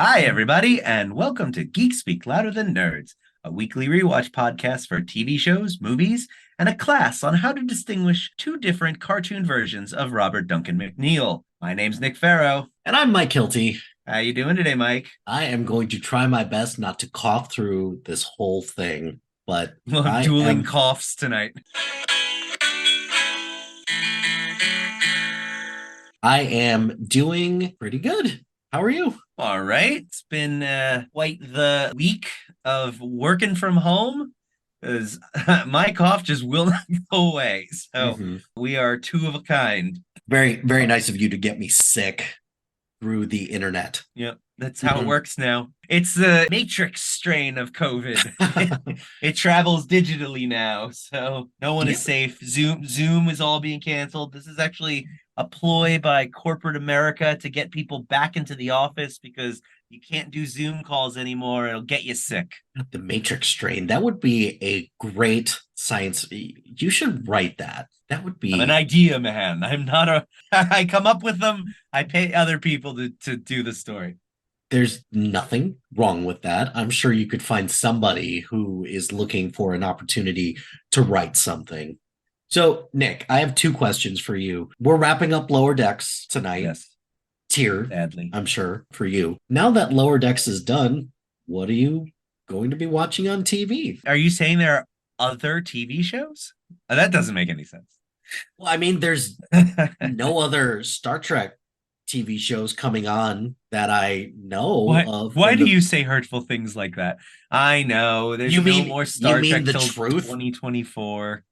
Hi, everybody, and welcome to Geeks Speak Louder Than Nerds, a weekly rewatch podcast for TV shows, movies, and a class on how to distinguish two different cartoon versions of Robert Duncan McNeil. My name's Nick Farrow. And I'm Mike Hilty. How you doing today, Mike? I am going to try my best not to cough through this whole thing, but We'll have I dueling am coughs tonight. I am doing pretty good. How are you? All right, it's been quite the week of working from home because my cough just will not go away. So Mm-hmm. we are two of a kind. Very, very nice of you to get me sick through the internet. Yep, that's how it Mhm. works now. It's the Matrix strain of COVID. It travels digitally now, so no one is Yep. safe. Zoom is all being canceled. This is actually a ploy by corporate America to get people back into the office because you can't do Zoom calls anymore. It'll get you sick. The Matrix strain. That would be a great science. You should write that. That would I'm an be idea man. I'm not a I come up with them. I pay other people to do the story. There's nothing wrong with that. I'm sure you could find somebody who is looking for an opportunity to write something. So, Nick, I have two questions for you. We're wrapping up Lower Decks tonight. Yes, Tier, sadly. I'm sure, for you. Now that Lower Decks is done, what are you going to be watching on TV? Are you saying there are other TV shows? That doesn't make any sense. Well, I mean, there's no other Star Trek TV shows coming on that I know What? of Why in do the you say hurtful things like that? I know there's you no mean more you Star mean Trek the till truth? 2024.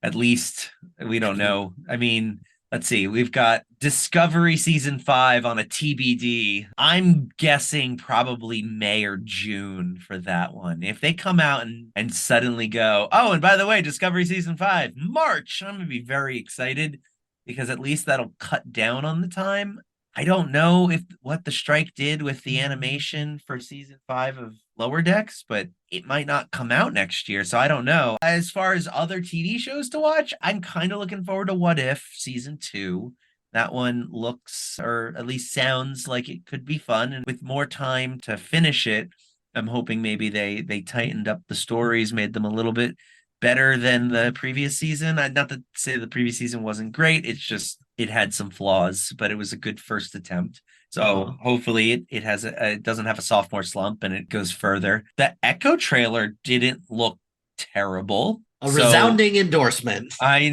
At least we I don't mean, know. I mean, let's see. We've got Discovery season 5 on a TBD. I'm guessing probably May or June for that one. If they come out and suddenly go, oh, and by the way, Discovery season 5, March, I'm going to be very excited because at least that'll cut down on the time. I don't know if what the strike did with the animation for season 5 of Lower Decks, but it might not come out next year. So I don't know. As far as other TV shows to watch, I'm kind of looking forward to What If season 2. That one looks, or at least sounds like it could be fun. And with more time to finish it, I'm hoping maybe they tightened up the stories, made them a little bit better than the previous season. Not to say the previous season wasn't great. It's just it had some flaws, but it was a good first attempt. So hopefully it doesn't have a sophomore slump and it goes further. The Echo trailer didn't look terrible. a So resounding endorsement. I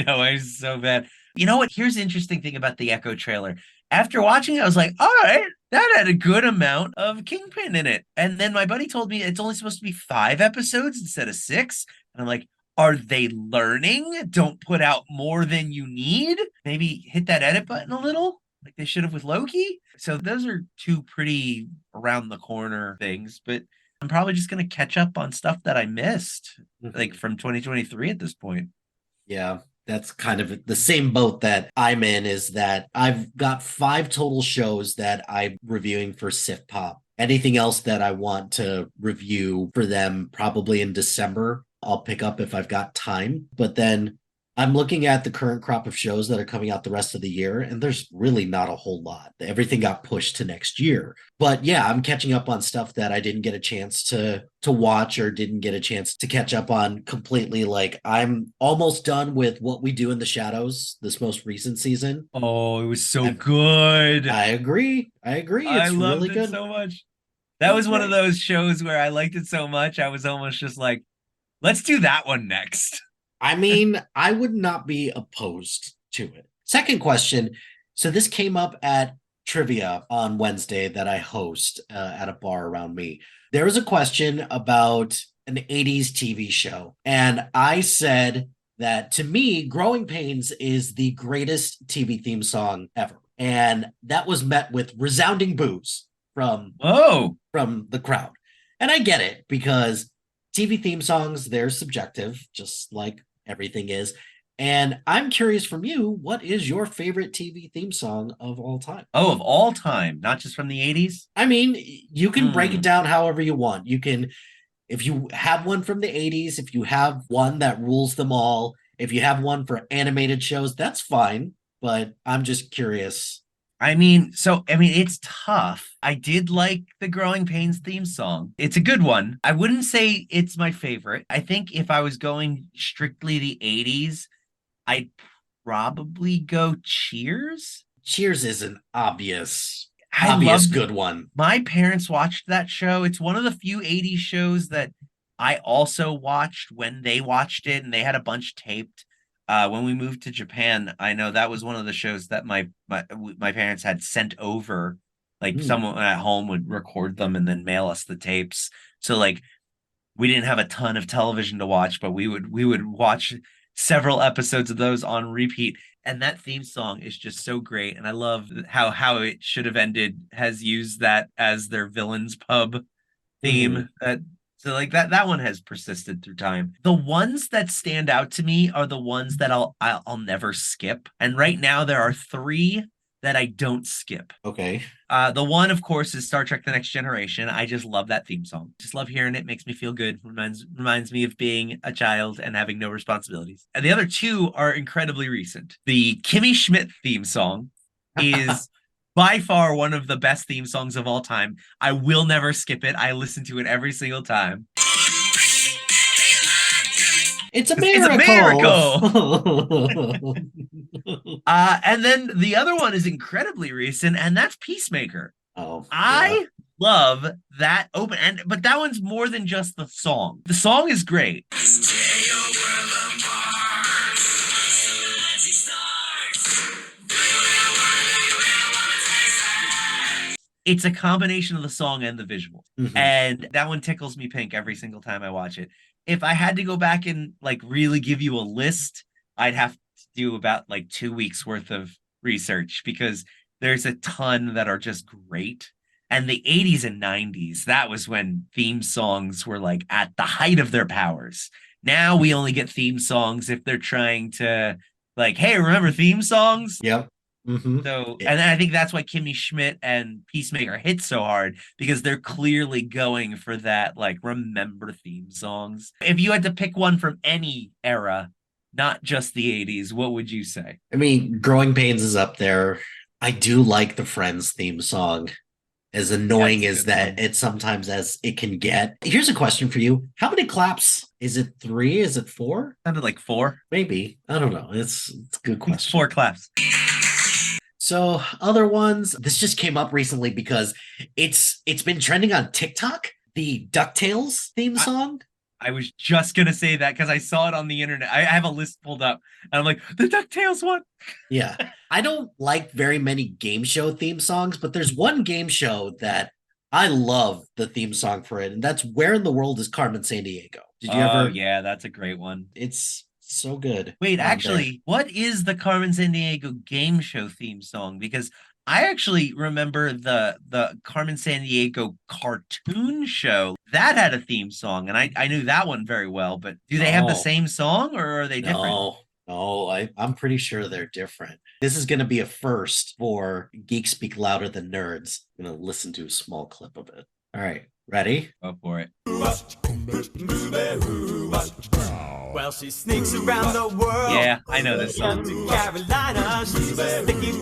was so bad. You know what? Here's the interesting thing about the Echo trailer. After watching it, I was like, all right, that had a good amount of Kingpin in it. And then my buddy told me it's only supposed to be 5 episodes instead of 6. And I'm like, are they learning? Don't put out more than you need. Maybe hit that edit button a little, like they should have with Loki. So those are two pretty around the corner things, but I'm probably just going to catch up on stuff that I missed, like Mhm. from 2023 at this point. Yeah, that's kind of the same boat that I'm in, is that I've got five total shows that I'm reviewing for Sif Pop. Anything else that I want to review for them probably in December, I'll pick up if I've got time. But then I'm looking at the current crop of shows that are coming out the rest of the year, and there's really not a whole lot. Everything got pushed to next year. But yeah, I'm catching up on stuff that I didn't get a chance to watch or didn't get a chance to catch up on completely. Like I'm almost done with What We Do in the Shadows, this most recent season. Oh, it was so I've, good. I agree. I agree. I It's really loved it good. so much. That It's was one of great. those shows where I liked it so much. I was almost just like, let's do that one next. I mean, I would not be opposed to it. Second question. So this came up at trivia on Wednesday that I host at a bar around me. There was a question about an 80s TV show. And I said that to me, Growing Pains is the greatest TV theme song ever. And that was met with resounding boos from Oh, from the crowd. And I get it because TV theme songs, they're subjective, just like everything is. And I'm curious from you, what is your favorite TV theme song of all time? oh, of all time, not just from the 80s. I mean, you can break it Hmm. down however you want. You can, if you have one from the 80s, if you have one that rules them all, if you have one for animated shows, that's fine. But I'm just curious. it's tough. I did like the Growing Pains theme song. It's a good one. I wouldn't say it's my favorite. I think if I was going strictly the 80s, I'd probably go Cheers. Cheers is an obvious, I obvious loved good one. My parents watched that show. It's one of the few 80s shows that I also watched when they watched it, and they had a bunch taped. When we moved to Japan, I know that was one of the shows that my parents had sent over. Like Hmm. someone at home would record them and then mail us the tapes. So like we didn't have a ton of television to watch, but we would watch several episodes of those on repeat. And that theme song is just so great. And I love how it should have ended has used that as their villains pub Hmm. theme. That one has persisted through time. The ones that stand out to me are the ones that I'll never skip. And right now there are three that I don't skip. Okay. The one, of course, is Star Trek: The Next Generation. I just love that theme song. Just love hearing it. Makes me feel good. Reminds me of being a child and having no responsibilities. And the other two are incredibly recent. The Kimmy Schmidt theme song is by far one of the best theme songs of all time. I will never skip it. I listen to it every single time. It's a It's a miracle. miracle. And then the other one is incredibly recent, and that's Peacemaker. Oh, yeah. I love that open and but that one's more than just the song. The song is great. It's a combination of the song and the visual. Hmm. And that one tickles me pink every single time I watch it. If I had to go back and like really give you a list, I'd have to do about like 2 weeks worth of research because there's a ton that are just great. And the 80s and 90s, that was when theme songs were like at the height of their powers. Now we only get theme songs if they're trying to like, hey, remember theme songs? Yep. Hmm. So, and I think that's why Kimmy Schmidt and Peacemaker hit so hard because they're clearly going for that, like, remember theme songs. If you had to pick one from any era, not just the 80s, what would you say? I mean, Growing Pains is up there. I do like the Friends theme song, as annoying That's a as good that one. it sometimes as it can get. Here's a question for you. How many claps? Is it three? Is it four? Sounded like four. Maybe. I don't know. It's a good It's question. four claps. So other ones, this just came up recently because it's been trending on TikTok. The DuckTales theme I, song. I was just gonna say that because I saw it on the internet. I have a list pulled up, and I'm like, the DuckTales one. Yeah. I don't like very many game show theme songs, but there's one game show that I love the theme song for it, and that's Where in the World is Carmen Sandiego? Did you Oh ever? yeah, that's a great one. It's so good Wait, on there. actually, what is the Carmen Sandiego game show theme song? Because I actually remember the Carmen Sandiego cartoon show that had a theme song, and I knew that one very well. But do they have the Oh, same song, or are they different? no. No, I'm pretty sure they're different. This is going to be a first for Geeks Speak Louder Than Nerds. I'm going to listen to a small clip of it. All right, ready? Go for it. Well, she sneaks around the world. Yeah, I know this Down song. to Carolina, she's sticking.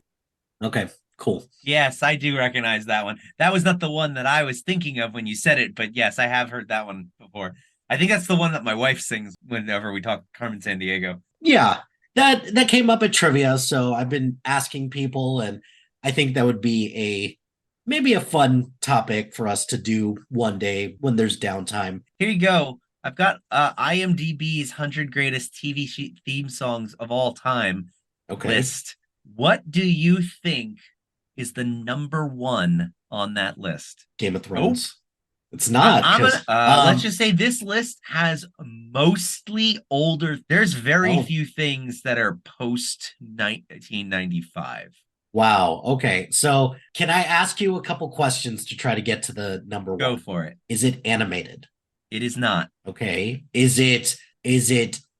Okay, cool. Yes, I do recognize that one. That was not the one that I was thinking of when you said it, but yes, I have heard that one before. I think that's the one that my wife sings whenever we talk Carmen Sandiego. Yeah, that came up at trivia, so I've been asking people, and I think that would be a maybe a fun topic for us to do one day when there's downtime. Here you go. I've got IMDb's 100 greatest TV theme songs of all time Okay, list. What do you think is the number one on that list? Game of Nope. Thrones. It's not I'm gonna because let's just say this list has mostly older. There's very oh few things that are post 1995. wow. Okay, so can I ask you a couple questions to try to get to the number Go one? for it. Is it animated? It is not. Okay. Is it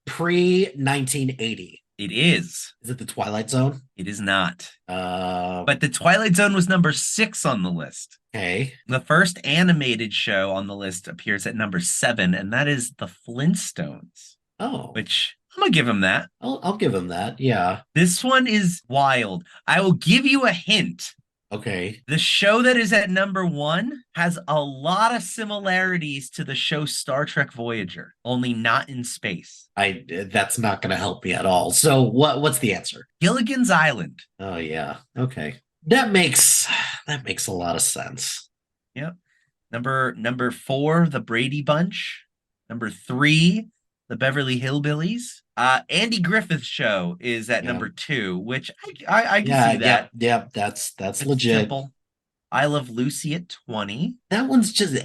pre 1980? It is. Is it the Twilight Zone? It is not. Uh, But the Twilight Zone was number 6 on the list. okay. The first animated show on the list appears at number 7, and that is The Flintstones, Oh, which I'm gonna give him that. I'll give him that. Yeah. This one is wild. I will give you a hint. Okay. The show that is at number 1 has a lot of similarities to the show Star Trek Voyager, only not in space. That's not going to help me at all. So what's the answer? Gilligan's Island. Oh yeah. Okay. That makes a lot of sense. Yep. Number 4, The Brady Bunch. Number 3, The Beverly Hillbillies. Andy Griffith's show is at Yeah. number 2, which I can Yeah, see that. that's It's legit. simple. I Love Lucy at 20. That one's just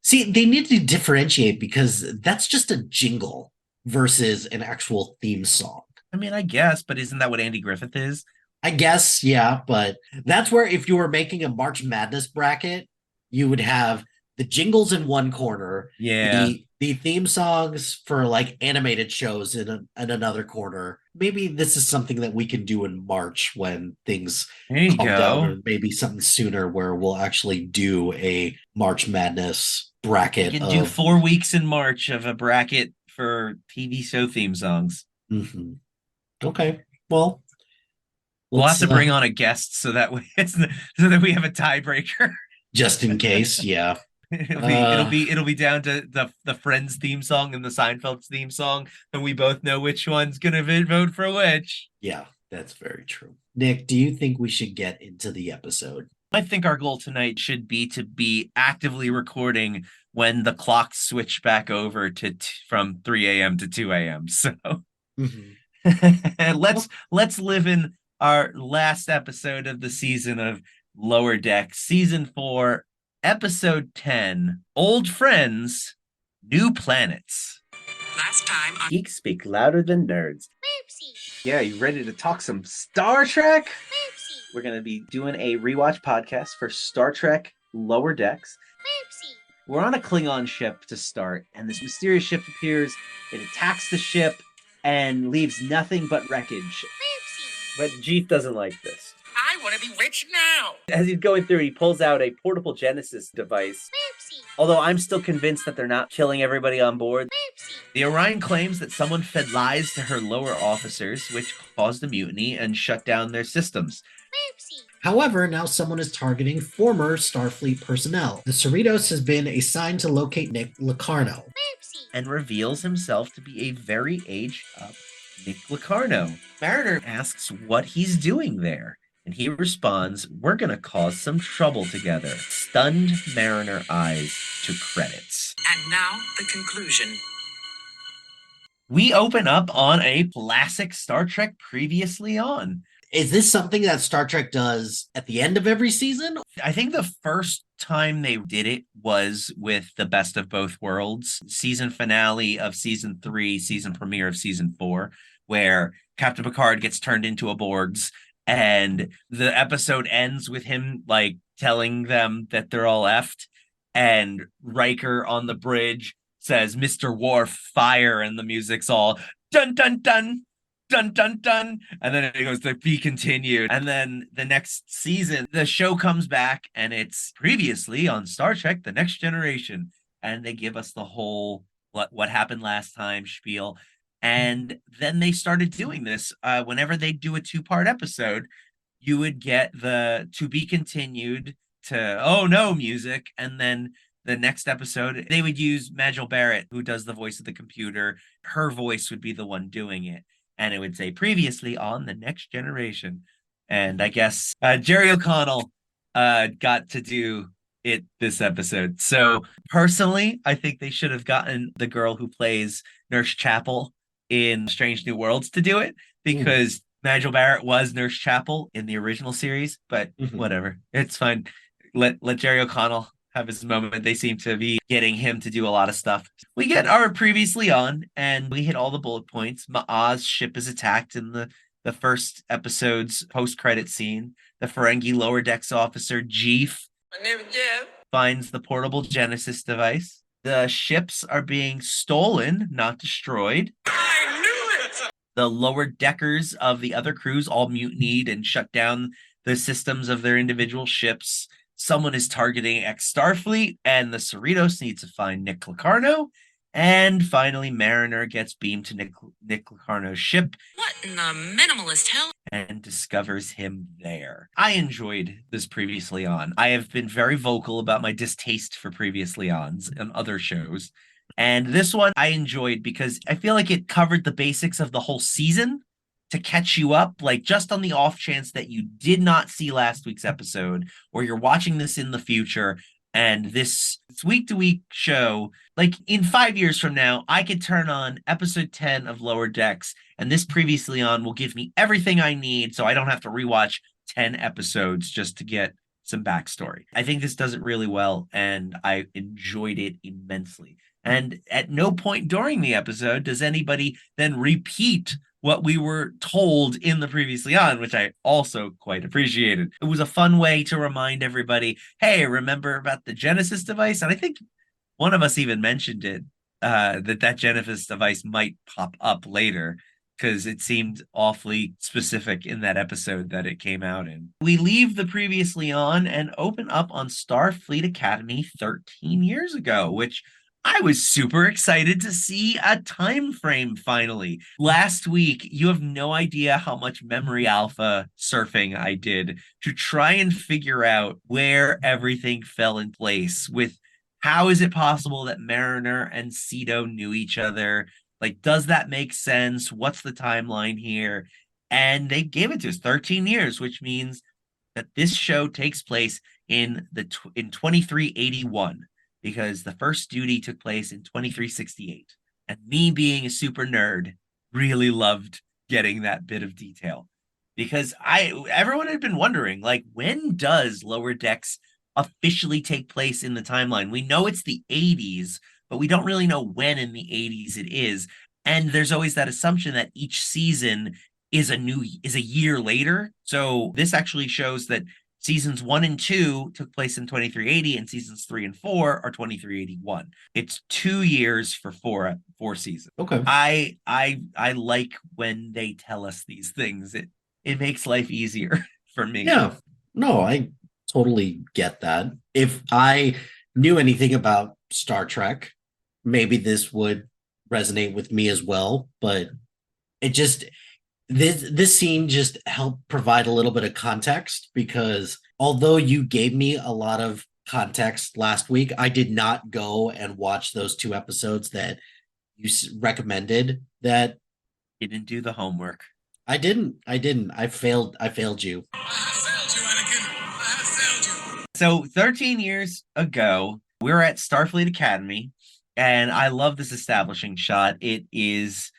see, they need to differentiate because that's just a jingle versus an actual theme song. I mean, I guess, but isn't that what Andy Griffith is? I guess, yeah, but that's where if you were making a March Madness bracket, you would have the jingles in one corner, Yeah. the theme songs for like animated shows in another corner. Maybe this is something that we can do in March when things There you calm down, go. or maybe something sooner where we'll actually do a March Madness You bracket can of do 4 weeks in March of a bracket for TV show theme songs. Mhm. Okay. Well, We'll have let's to bring on a guest so that way so that we have a tiebreaker. just in case, yeah. It'll be down to the Friends theme song and the Seinfeld's theme song, and we both know which one's gonna vote for which. Yeah, that's very true. Nick, do you think we should get into the episode? I think our goal tonight should be to be actively recording when the clocks switch back over to from 3 a.m. to 2 a.m. So let's live in our last episode of the season of Lower Deck, season 4, episode 10, Old Friends, New Planets. Last time on Geeks speak louder than nerds. Yeah, you ready to talk some Star Trek? We're going to be doing a rewatch podcast for Star Trek Lower Decks. We're on a Klingon ship to start, and this mysterious ship appears. It attacks the ship and leaves nothing but wreckage. But Jeeth doesn't like this. I want to be rich now. As he's going through, he pulls out a portable Genesis device. Although I'm still convinced that they're not killing everybody on board. The Orion claims that someone fed lies to her lower officers, which caused a mutiny and shut down their systems. However, now someone is targeting former Starfleet personnel. The Cerritos has been assigned to locate Nick Locarno. And reveals himself to be a very aged up Nick Locarno. Mariner asks what he's doing there, and he responds, "We're gonna cause some trouble together." Stunned Mariner eyes to credits. And now the conclusion. We open up on a classic Star Trek Previously On. Is this something that Star Trek does at the end of every season? I think the first time they did it was with the Best of Both Worlds season finale of season 3, season premiere of season 4, where Captain Picard gets turned into a Borgs, and the episode ends with him like telling them that they're all effed, and Riker on the bridge says, "Mr. Worf, fire," and the music's all dun dun dun. Dun dun dun, and then it goes to be continued. And then the next season, the show comes back, and it's previously on Star Trek: The Next Generation, and they give us the whole what happened last time spiel. And then they started doing this. Whenever they do a 2-part episode, you would get the to be continued to oh no music, and then the next episode they would use Majel Barrett, who does the voice of the computer. Her voice would be the one doing it. And it would say previously on The Next Generation. And I guess Jerry O'Connell got to do it this episode. So personally, I think they should have gotten the girl who plays Nurse Chapel in Strange New Worlds to do it, because Nigel Barrett was Nurse Chapel in the original series, but whatever. It's fine. Let Jerry O'Connell have his moment. They seem to be getting him to do a lot of stuff. We get our previously on, and we hit all the bullet points. Ma'az's ship is attacked in the first episode's post-credit scene. The Ferengi lower decks officer, Jeef, My name is Jeff. finds the portable Genesis device. The ships are being stolen, not destroyed. I knew it. The lower deckers of the other crews all mutinied and shut down the systems of their individual ships. Someone is targeting ex-Starfleet, and the Cerritos need to find Nick Locarno. And finally, Mariner gets beamed to Nick Locarno's ship. What in the minimalist hell? And discovers him there. I enjoyed this Previously On. I have been very vocal about my distaste for Previously Ons on other shows. And this one I enjoyed because I feel like it covered the basics of the whole season to catch you up, like just on the off chance that you did not see last week's episode or you're watching this in the future. And this week to week show, like in 5 years from now, I could turn on episode 10 of Lower Decks, and this Previously On will give me everything I need so I don't have to rewatch 10 episodes just to get some backstory. I think this does it really well, and I enjoyed it immensely. And at no point during the episode does anybody then repeat what we were told in the Previously On, which I also quite appreciated. It was a fun way to remind everybody, hey, remember about the Genesis device? And I think one of us even mentioned it, that Genesis device might pop up later because it seemed awfully specific in that episode that it came out in. We leave the Previously On and open up on Starfleet Academy 13 years ago, which I was super excited to see a time frame finally. Last week, you have no idea how much memory alpha surfing I did to try and figure out where everything fell in place with how is it possible that Mariner and Cedo knew each other? Like, does that make sense? What's the timeline here? And they gave it to us 13 years, which means that this show takes place in 2381 because the first duty took place in 2368. And me being a super nerd really loved getting that bit of detail because everyone had been wondering, like, when does Lower Decks officially take place in the timeline? We know it's the 80s, but we don't really know when in the 80s it is. And there's always that assumption that each season is a year later. So this actually shows that seasons 1 and 2 took place in 2380 and seasons 3 and 4 are 2381. It's 2 years for four seasons. Okay. I like when they tell us these things. It makes life easier for me. Yeah. No, I totally get that. If I knew anything about Star Trek, maybe this would resonate with me as well, but it just this scene just helped provide a little bit of context because although you gave me a lot of context last week, I did not go and watch those 2 episodes that you recommended. That You didn't do the homework. I didn't. I failed you. I failed you, Anakin. I failed you. So 13 years ago, we were at Starfleet Academy, and I love this establishing shot. It is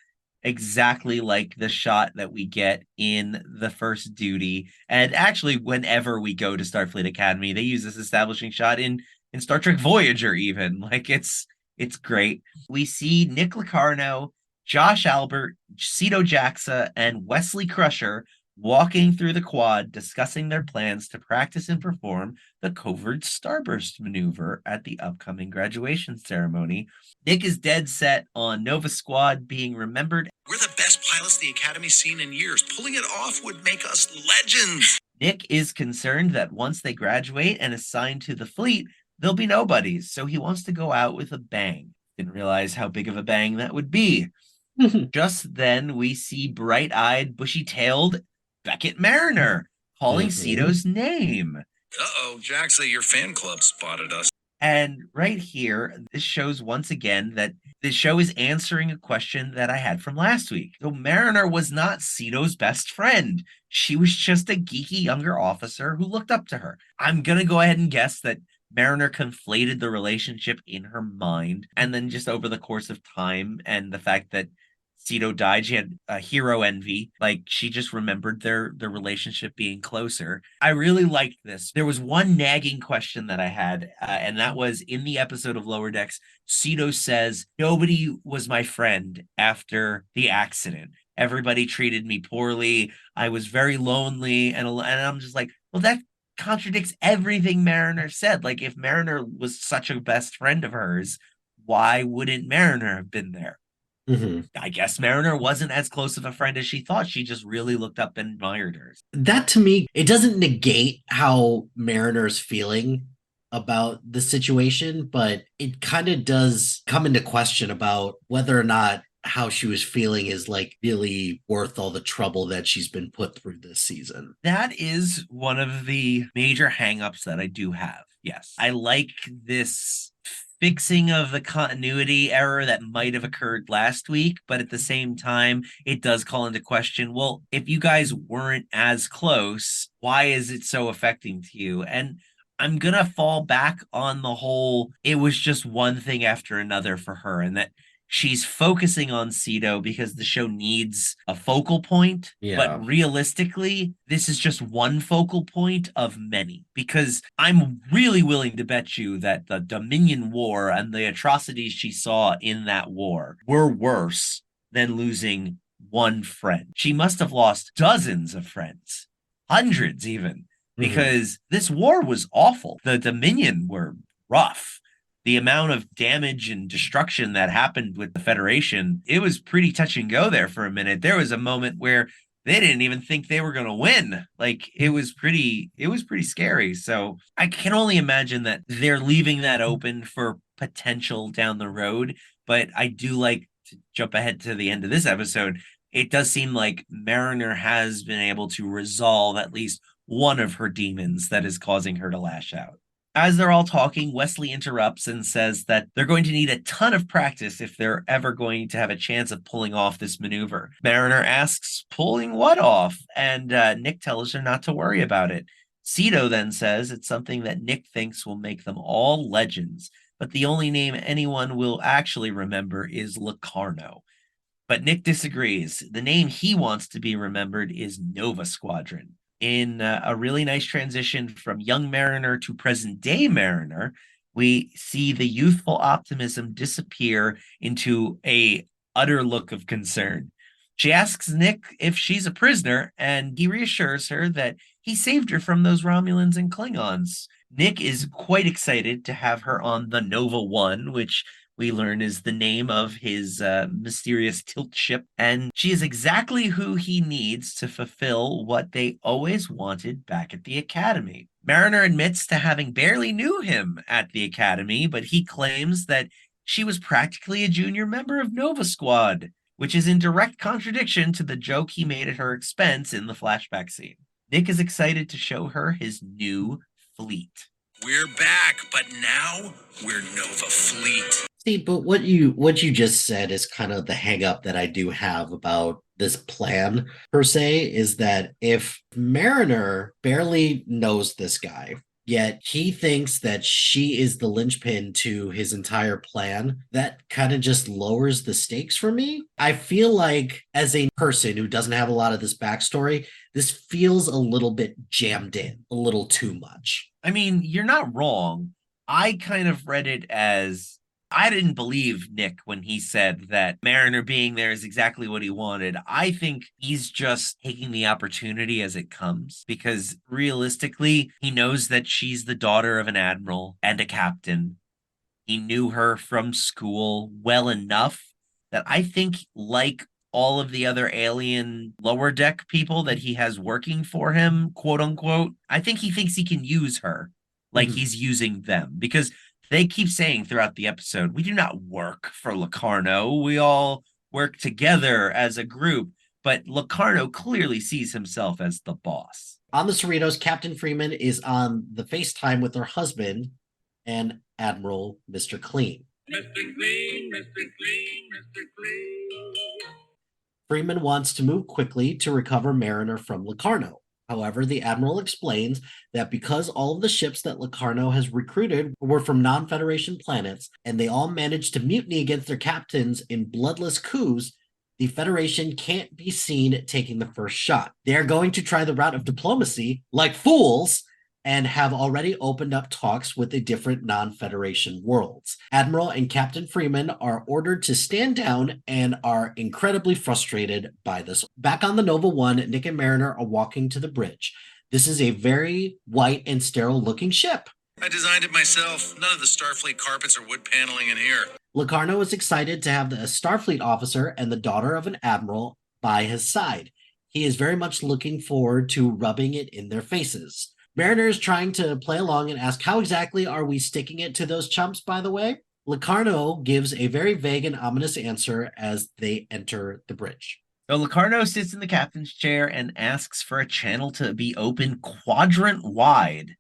exactly like the shot that we get in the first duty. And actually, whenever we go to Starfleet Academy, they use this establishing shot in Star Trek Voyager even. Like it's great. We see Nick Locarno, Josh Albert, Cedo Jaxa, and Wesley Crusher walking through the quad, discussing their plans to practice and perform the covert starburst maneuver at the upcoming graduation ceremony. Nick is dead set on Nova Squad being remembered. We're the best pilots the Academy's seen in years. Pulling it off would make us legends. Nick is concerned that once they graduate and assigned to the fleet, they'll be nobodies, so he wants to go out with a bang. Didn't realize how big of a bang that would be. Just then, we see bright-eyed, bushy-tailed Beckett Mariner calling Cedo's name. Uh-oh, Jaxa, your fan club spotted us. And right here, this shows once again that this show is answering a question that I had from last week. So Mariner was not Cedo's best friend. She was just a geeky younger officer who looked up to her. I'm going to go ahead and guess that Mariner conflated the relationship in her mind. And then just over the course of time and the fact that Cedo died, she had a hero envy. Like, she just remembered their relationship being closer. I really liked this. There was one nagging question that I had, and that was in the episode of Lower Decks, Cedo says, nobody was my friend after the accident. Everybody treated me poorly. I was very lonely. And I'm just like, well, that contradicts everything Mariner said. Like, if Mariner was such a best friend of hers, why wouldn't Mariner have been there? Mm-hmm. I guess Mariner wasn't as close of a friend as she thought. She just really looked up and admired her. That to me, it doesn't negate how Mariner's feeling about the situation, but it kind of does come into question about whether or not how she was feeling is like really worth all the trouble that she's been put through this season. That is one of the major hangups that I do have. Yes. I like this fixing of the continuity error that might have occurred last week, but at the same time, it does call into question, well, if you guys weren't as close, why is it so affecting to you? And I'm going to fall back on the whole, it was just one thing after another for her, and that she's focusing on Cedo because the show needs a focal point. Yeah. But realistically, this is just one focal point of many. Because I'm really willing to bet you that the Dominion War and the atrocities she saw in that war were worse than losing one friend. She must have lost dozens of friends, hundreds even, because this war was awful. The Dominion were rough. The amount of damage and destruction that happened with the Federation, it was pretty touch and go there for a minute. There was a moment where they didn't even think they were going to win. Like it was pretty scary. So I can only imagine that they're leaving that open for potential down the road. But I do like to jump ahead to the end of this episode. It does seem like Mariner has been able to resolve at least one of her demons that is causing her to lash out. As they're all talking, Wesley interrupts and says that they're going to need a ton of practice if they're ever going to have a chance of pulling off this maneuver. Mariner asks, pulling what off? And Nick tells her not to worry about it. Cedo then says it's something that Nick thinks will make them all legends, but the only name anyone will actually remember is Locarno. But Nick disagrees. The name he wants to be remembered is Nova Squadron. In a really nice transition from young Mariner to present day Mariner, we see the youthful optimism disappear into a utter look of concern. She asks Nick if she's a prisoner, and he reassures her that he saved her from those Romulans and Klingons. Nick is quite excited to have her on the Nova 1, which we learn is the name of his mysterious tilt ship, and she is exactly who he needs to fulfill what they always wanted back at the Academy. Mariner admits to having barely knew him at the Academy, but he claims that she was practically a junior member of Nova Squad, which is in direct contradiction to the joke he made at her expense in the flashback scene. Nick is excited to show her his new fleet. We're back, but now we're Nova Fleet. See, but what you just said is kind of the hang up that I do have about this plan, per se, is that if Mariner barely knows this guy, yet he thinks that she is the linchpin to his entire plan, that kind of just lowers the stakes for me. I feel like as a person who doesn't have a lot of this backstory, this feels a little bit jammed in, a little too much. I mean, you're not wrong. I kind of read it as I didn't believe Nick when he said that Mariner being there is exactly what he wanted. I think he's just taking the opportunity as it comes because realistically, he knows that she's the daughter of an admiral and a captain. He knew her from school well enough that I think, like all of the other alien lower deck people that he has working for him, quote unquote, I think he thinks he can use her like he's using them because they keep saying throughout the episode, we do not work for Locarno. We all work together as a group. But Locarno clearly sees himself as the boss. On the Cerritos, Captain Freeman is on the FaceTime with her husband and Admiral Mr. Clean. Mr. Clean, Mr. Clean, Mr. Clean. Freeman wants to move quickly to recover Mariner from Locarno. However, the Admiral explains that because all of the ships that Locarno has recruited were from non-Federation planets, and they all managed to mutiny against their captains in bloodless coups, the Federation can't be seen taking the first shot. They are going to try the route of diplomacy, like fools, and have already opened up talks with the different non-Federation worlds. Admiral and Captain Freeman are ordered to stand down and are incredibly frustrated by this. Back on the Nova 1, Nick and Mariner are walking to the bridge. This is a very white and sterile looking ship. I designed it myself. None of the Starfleet carpets or wood paneling in here. Locarno is excited to have a Starfleet officer and the daughter of an admiral by his side. He is very much looking forward to rubbing it in their faces. Mariner is trying to play along and ask, how exactly are we sticking it to those chumps, by the way? Locarno gives a very vague and ominous answer as they enter the bridge. So Locarno sits in the captain's chair and asks for a channel to be open quadrant wide.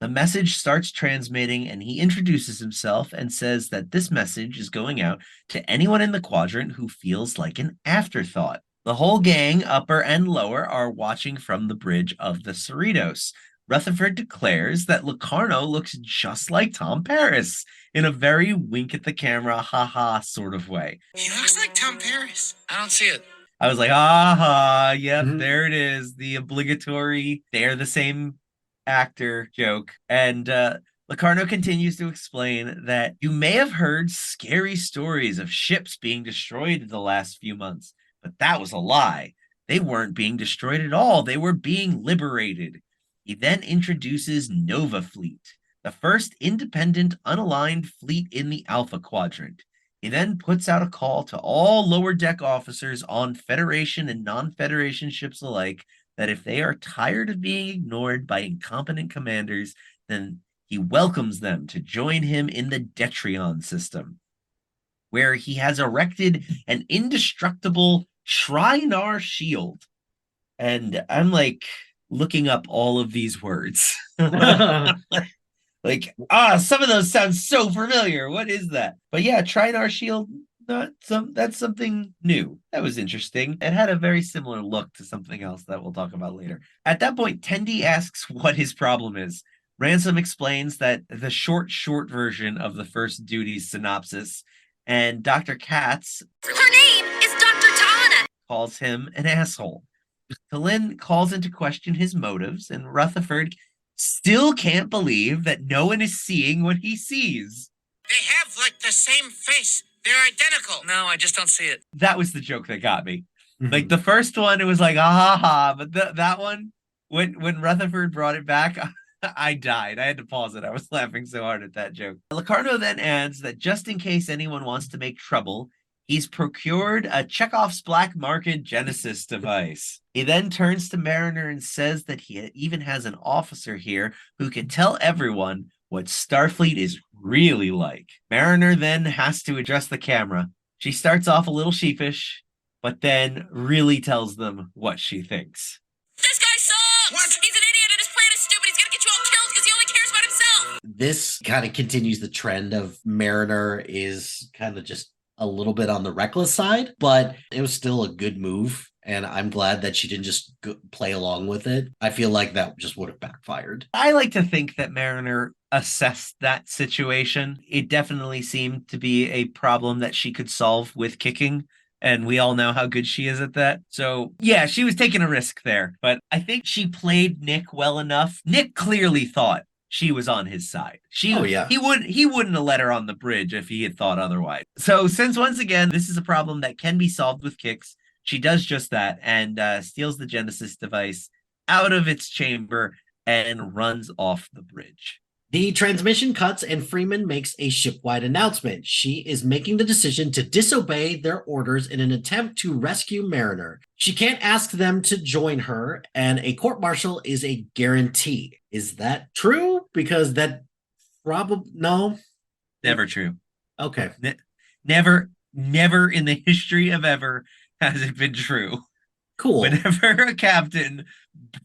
The message starts transmitting, and he introduces himself and says that this message is going out to anyone in the quadrant who feels like an afterthought. The whole gang, upper and lower, are watching from the bridge of the Cerritos. Rutherford declares that Locarno looks just like Tom Paris in a very wink at the camera, haha sort of way. He looks like Tom Paris. I don't see it. I was like, aha, yep, Mhm. there it is. The obligatory, they're the same actor joke. And Locarno continues to explain that you may have heard scary stories of ships being destroyed in the last few months, but that was a lie. They weren't being destroyed at all. They were being liberated. He then introduces Nova Fleet, the first independent, unaligned fleet in the Alpha Quadrant. He then puts out a call to all lower deck officers on Federation and non-Federation ships alike that if they are tired of being ignored by incompetent commanders, then he welcomes them to join him in the Detrion system, where he has erected an indestructible Trinar shield. And I'm like looking up all of these words. Like, some of those sound so familiar. What is that? But yeah, Trinar shield, that's something new. That was interesting. It had a very similar look to something else that we'll talk about later. At that point, Tendi asks what his problem is. Ransom explains that the short version of the first duties synopsis, and Dr. Katz, Her name is Dr. Tana. calls him an asshole. T'Lyn calls into question his motives, and Rutherford still can't believe that no one is seeing what he sees. They have like the same face. They're identical. No, I just don't see it. That was the joke that got me. Like the first one, it was like, ah ha ha. But that one, when Rutherford brought it back, I died. I had to pause it. I was laughing so hard at that joke. Locarno then adds that just in case anyone wants to make trouble, he's procured a Chekhov's black market Genesis device. He then turns to Mariner and says that he even has an officer here who can tell everyone what Starfleet is really like. Mariner then has to adjust the camera. She starts off a little sheepish, but then really tells them what she thinks. This guy sucks. What? He's an idiot and his plan is stupid. He's gonna get you all killed because he only cares about himself. This kind of continues the trend of Mariner is kind of just a little bit on the reckless side, but it was still a good move. And I'm glad that she didn't just play along with it. I feel like that just would have backfired. I like to think that Mariner assessed that situation. It definitely seemed to be a problem that she could solve with kicking. And we all know how good she is at that. So yeah, she was taking a risk there. But I think she played Nick well enough. Nick clearly thought she was on his side. Oh, yeah. He wouldn't have let her on the bridge if he had thought otherwise. So since once again, this is a problem that can be solved with kicks, she does just that and steals the Genesis device out of its chamber and runs off the bridge. The transmission cuts and Freeman makes a shipwide announcement. She is making the decision to disobey their orders in an attempt to rescue Mariner. She can't ask them to join her, and a court-martial is a guarantee. Is that true? Because that probably... No? Never true. Okay. Never in the history of ever has it been true. Cool. Whenever a captain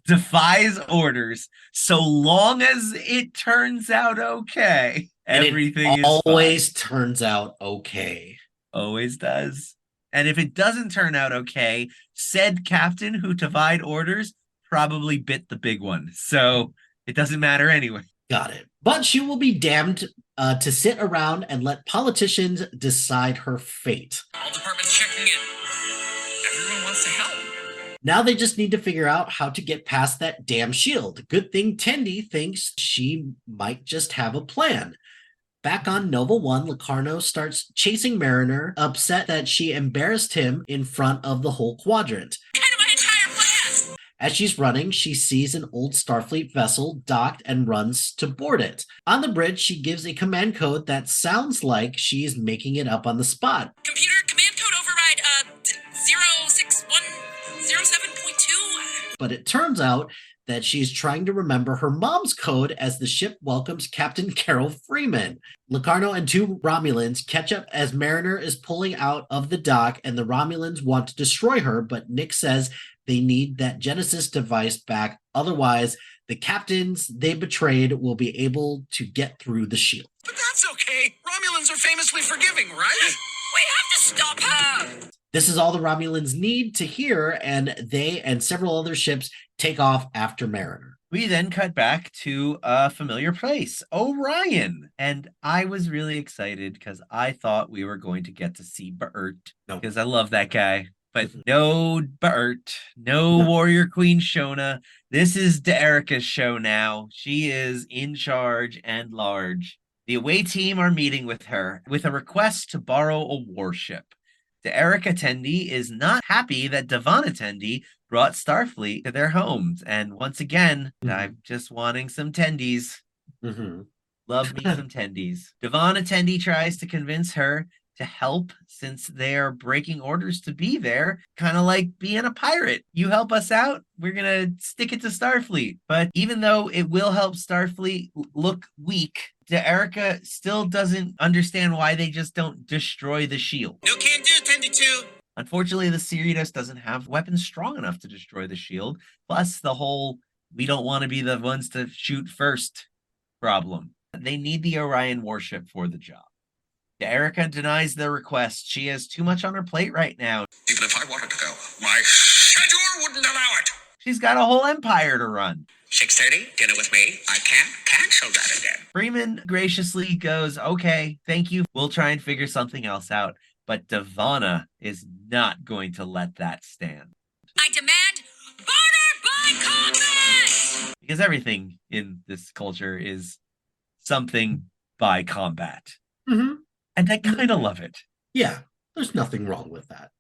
defies orders, so long as it turns out okay, And everything it is always fine. turns out okay. Always does. And if it doesn't turn out okay, said captain who defied orders probably bit the big one. So it doesn't matter anyway. Got it. But she will be damned to sit around and let politicians decide her fate. All departments checking in. Everyone wants to help. Now they just need to figure out how to get past that damn shield. Good thing Tendi thinks she might just have a plan. Back on Nova 1, Locarno starts chasing Mariner, upset that she embarrassed him in front of the whole quadrant. Kind of my entire plan. As she's running, she sees an old Starfleet vessel docked and runs to board it. On the bridge, she gives a command code that sounds like she is making it up on the spot. Computer command code override 06107.2. But it turns out that she's trying to remember her mom's code as the ship welcomes Captain Carol Freeman. Locarno and 2 Romulans catch up as Mariner is pulling out of the dock, and the Romulans want to destroy her, but Nick says they need that Genesis device back. Otherwise, the captains they betrayed will be able to get through the shield. But that's okay. Romulans are famously forgiving, right? We have to stop her! This is all the Romulans need to hear, and they and several other ships take off after Mariner. We then cut back to a familiar place, Orion. And I was really excited because I thought we were going to get to see Bert, because I love that guy. But no Bert, no Warrior Queen Shona. This is De'Erica's show now. She is in charge and large. The away team are meeting with her with a request to borrow a warship. De'Erica Tendi is not happy that Devon Tendi brought Starfleet to their homes. And once again, I'm just wanting some Tendis. Love me some Tendis. Devon Tendi tries to convince her to help since they are breaking orders to be there, kind of like being a pirate. You help us out, we're going to stick it to Starfleet. But even though it will help Starfleet look weak, De'Erica still doesn't understand why they just don't destroy the shield. No can do, 10-2. Unfortunately, the Cerritos doesn't have weapons strong enough to destroy the shield. Plus the whole, we don't want to be the ones to shoot first problem. They need the Orion warship for the job. De'Erica denies their request. She has too much on her plate right now. Even if I wanted to go, my schedule wouldn't allow it. She's got a whole empire to run. 6:30, dinner with me. I can't cancel that again. Freeman graciously goes, okay, thank you. We'll try and figure something else out. But Devana is not going to let that stand. I demand barter by combat! Because everything in this culture is something by combat. And I kind of love it. Yeah, there's nothing wrong with that.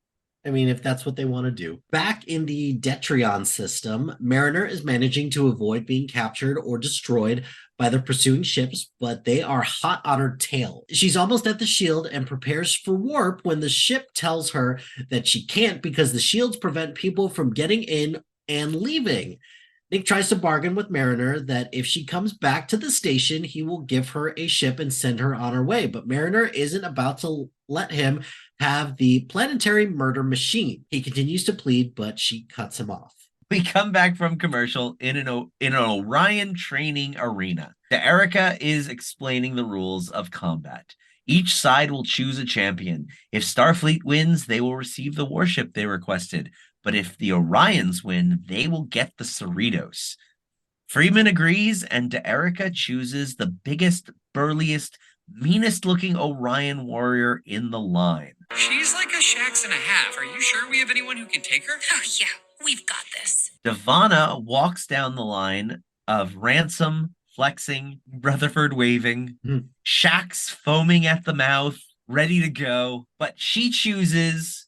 I mean, if that's what they want to do. Back in the Detrion system, Mariner is managing to avoid being captured or destroyed by the pursuing ships, but they are hot on her tail. She's almost at the shield and prepares for warp when the ship tells her that she can't because the shields prevent people from getting in and leaving. Nick tries to bargain with Mariner that if she comes back to the station, he will give her a ship and send her on her way. But Mariner isn't about to let him have the planetary murder machine. He continues to plead, but she cuts him off. We come back from commercial in an Orion training arena. De'Erica is explaining the rules of combat. Each side will choose a champion. If Starfleet wins, they will receive the warship they requested. But if the Orions win, they will get the Cerritos. Freeman agrees, and De'Erica chooses the biggest, burliest, meanest-looking Orion warrior in the line. She's like a Shax and a half. Are you sure we have anyone who can take her? Oh, yeah, we've got this. Devana walks down the line of Ransom flexing, Rutherford waving, Shax foaming at the mouth, ready to go. But she chooses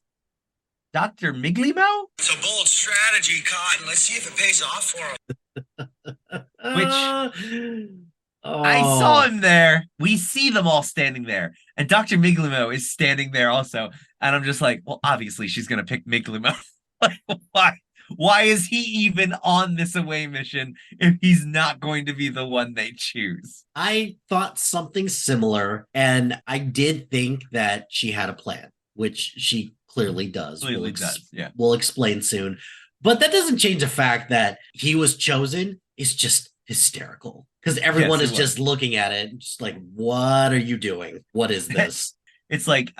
Dr. Miglimo? It's a bold strategy, Cotton. Let's see if it pays off for him. Which I saw him there. We see them all standing there. And Dr. Miglimo is standing there also. And I'm just like, well, obviously she's going to pick Miglimo. Like, why? Why is he even on this away mission if he's not going to be the one they choose? I thought something similar, and I did think that she had a plan, which she clearly does. Yeah. We'll explain soon. But that doesn't change the fact that he was chosen is just hysterical. Because everyone is just looking at it, just like, what are you doing? What is this? It's like,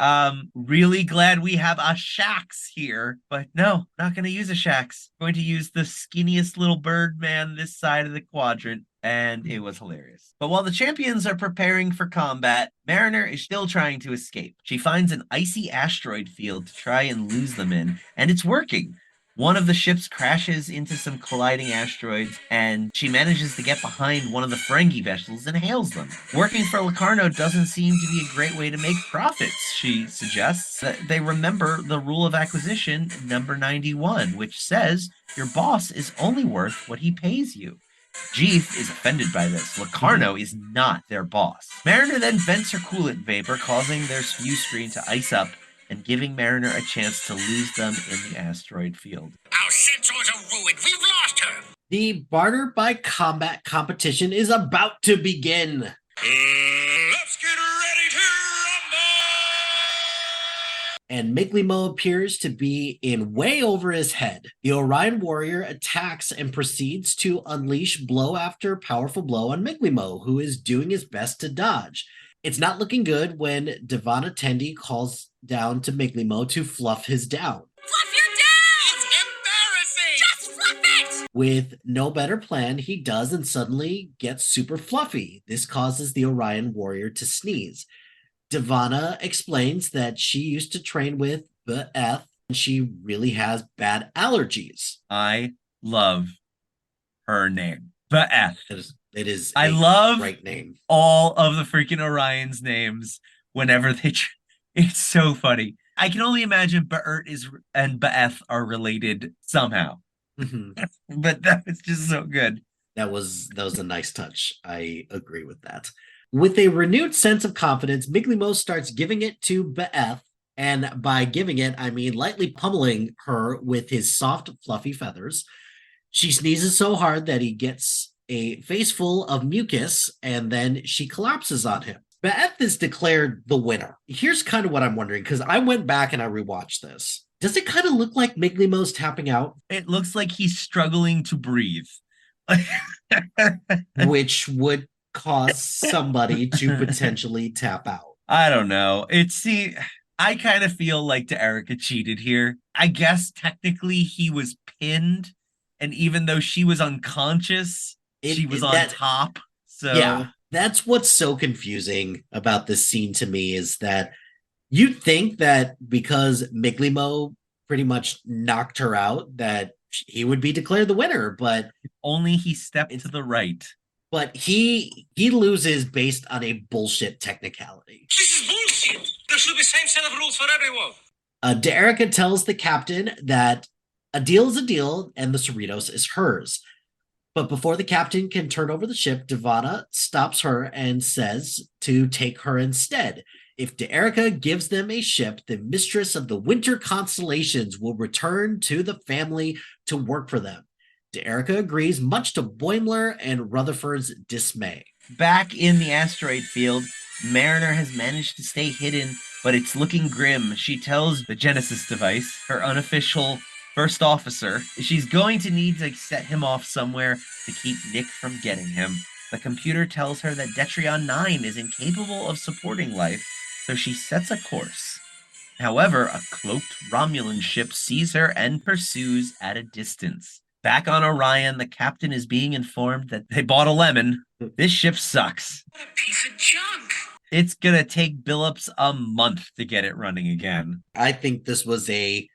really glad we have a Shax here. But no, not going to use a Shax. Going to use the skinniest little bird man this side of the quadrant. And it was hilarious. But while the champions are preparing for combat, Mariner is still trying to escape. She finds an icy asteroid field to try and lose them in, and it's working. One of the ships crashes into some colliding asteroids, and she manages to get behind one of the Ferengi vessels and hails them. Working for Locarno doesn't seem to be a great way to make profits, she suggests. That they remember the rule of acquisition number 91, which says your boss is only worth what he pays you. Jeef is offended by this. Locarno is not their boss. Mariner then vents her coolant vapor, causing their view screen to ice up and giving Mariner a chance to lose them in the asteroid field. Our sensors are ruined. We've lost her. The barter by combat competition is about to begin. Let's get ready to rumble! And Miglimo appears to be in way over his head. The Orion warrior attacks and proceeds to unleash blow after powerful blow on Miglimo, who is doing his best to dodge. It's not looking good when Devana Tendi calls down to Miglimo to fluff his down. Fluff your down! It's embarrassing! Just fluff it! With no better plan, he does and suddenly gets super fluffy. This causes the Orion warrior to sneeze. Devana explains that she used to train with the Eth and she really has bad allergies. I love her name. Beth. It is I a love great name. all of the freaking Orion's names whenever they it's so funny. I can only imagine Beert and Beth are related somehow. Mhm. But that was just so good. That was a nice touch. I agree with that. With a renewed sense of confidence, Miglimo starts giving it to Beth, and by giving it, I mean lightly pummeling her with his soft, fluffy feathers. She sneezes so hard that he gets a face full of mucus, and then she collapses on him. Beth is declared the winner. Here's kind of what I'm wondering, because I went back and I rewatched this. Does it kind of look like Miglimo's tapping out? It looks like he's struggling to breathe. Which would cause somebody to potentially tap out. I don't know. I kind of feel like Erica cheated here. I guess technically he was pinned, and even though she was unconscious, she was on top. So yeah, that's what's so confusing about this scene to me is that you'd think that because Miglimo pretty much knocked her out, that he would be declared the winner, but only he stepped to the right. But he loses based on a bullshit technicality. This is bullshit! There should be same set of rules for everyone! Erica tells the captain that a deal is a deal and the Cerritos is hers. But before the captain can turn over the ship, Devana stops her and says to take her instead. If Erica gives them a ship, the mistress of the winter constellations will return to the family to work for them. Erica agrees, much to Boimler and Rutherford's dismay. Back in the asteroid field, Mariner has managed to stay hidden, but it's looking grim. She tells the Genesis device, her unofficial first officer, she's going to need to set him off somewhere to keep Nick from getting him. The computer tells her that Detrion 9 is incapable of supporting life, so she sets a course. However, a cloaked Romulan ship sees her and pursues at a distance. Back on Orion, the captain is being informed that they bought a lemon. This ship sucks. What a piece of junk! It's gonna take Billups a month to get it running again. I think this was a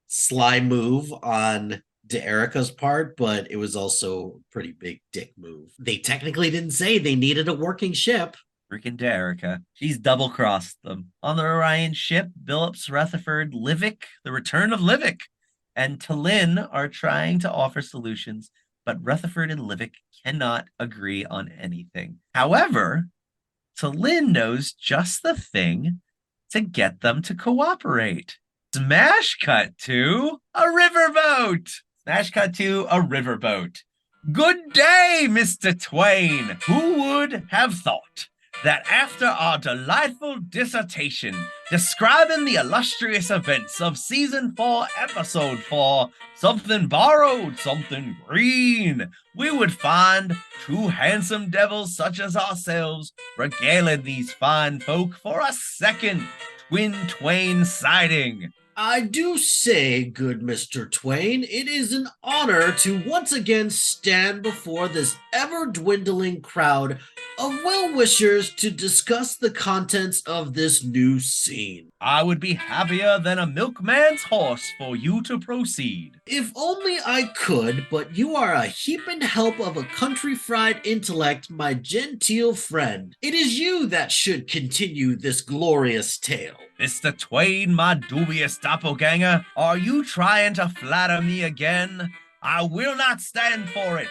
sly move on Erica's part, but it was also a pretty big dick move. They technically didn't say they needed a working ship. Freaking Erica. She's double-crossed them. On the Orion ship, Billups, Rutherford, Livik, the return of Livik, and T'Lyn are trying to offer solutions, but Rutherford and Livik cannot agree on anything. However, T'Lyn knows just the thing to get them to cooperate. Smash cut to a riverboat. Smash cut to a riverboat. Good day, Mr. Twain. Who would have thought that after our delightful dissertation describing the illustrious events of Season 4, Episode 4, Something Borrowed, Something Green, we would find two handsome devils such as ourselves regaling these fine folk for a second Twin Twain sighting. I do say, good Mr. Twain, it is an honor to once again stand before this ever-dwindling crowd of well-wishers to discuss the contents of this new scene. I would be happier than a milkman's horse for you to proceed. If only I could, but you are a heaping help of a country-fried intellect, my genteel friend. It is you that should continue this glorious tale. Mr. Twain, my dubious doppelganger, are you trying to flatter me again? I will not stand for it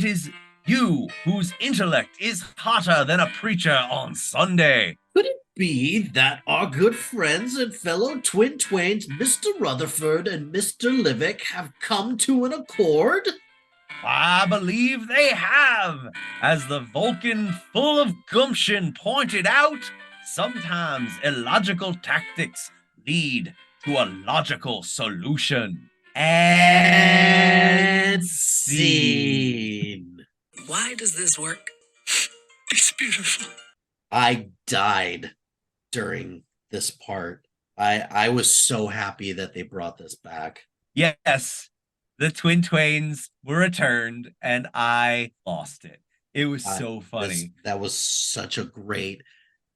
is you whose intellect is hotter than a preacher on Sunday. Could it be that our good friends and fellow Twin Twains, Mr. Rutherford and Mr. Livik, have come to an accord? I believe they have. As the Vulcan full of gumption pointed out, sometimes illogical tactics lead to a logical solution. And scene. scene. Why does this work? It's beautiful. I died during this part. I was so happy that they brought this back. Yes, the Twin Twains were returned, and I lost it. It was so funny. That was such a great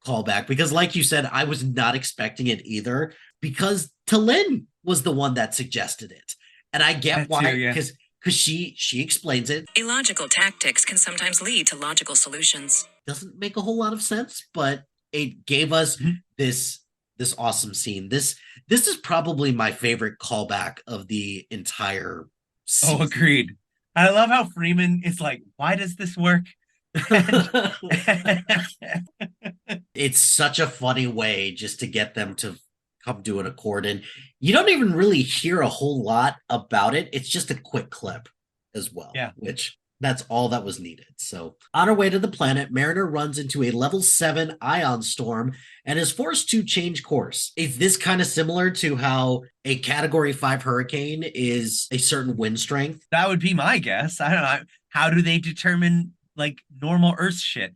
callback because, like you said, I was not expecting it either because Talin was the one that suggested it, and I get That why too, yeah. because she explains it. Illogical tactics can sometimes lead to logical solutions. Doesn't make a whole lot of sense, but it gave us Mhm. this awesome scene. This is probably my favorite callback of the entire season. Oh, agreed. I love how Freeman is like, why does this work? It's such a funny way just to get them to come to an accord, and you don't even really hear a whole lot about it. It's just a quick clip as well, Yeah. which that's all that was needed. So on our way to the planet, Mariner runs into a level 7 ion storm and is forced to change course. Is this kind of similar to how a category 5 hurricane is a certain wind strength? That would be my guess. I don't know. How do they determine like normal Earth shit?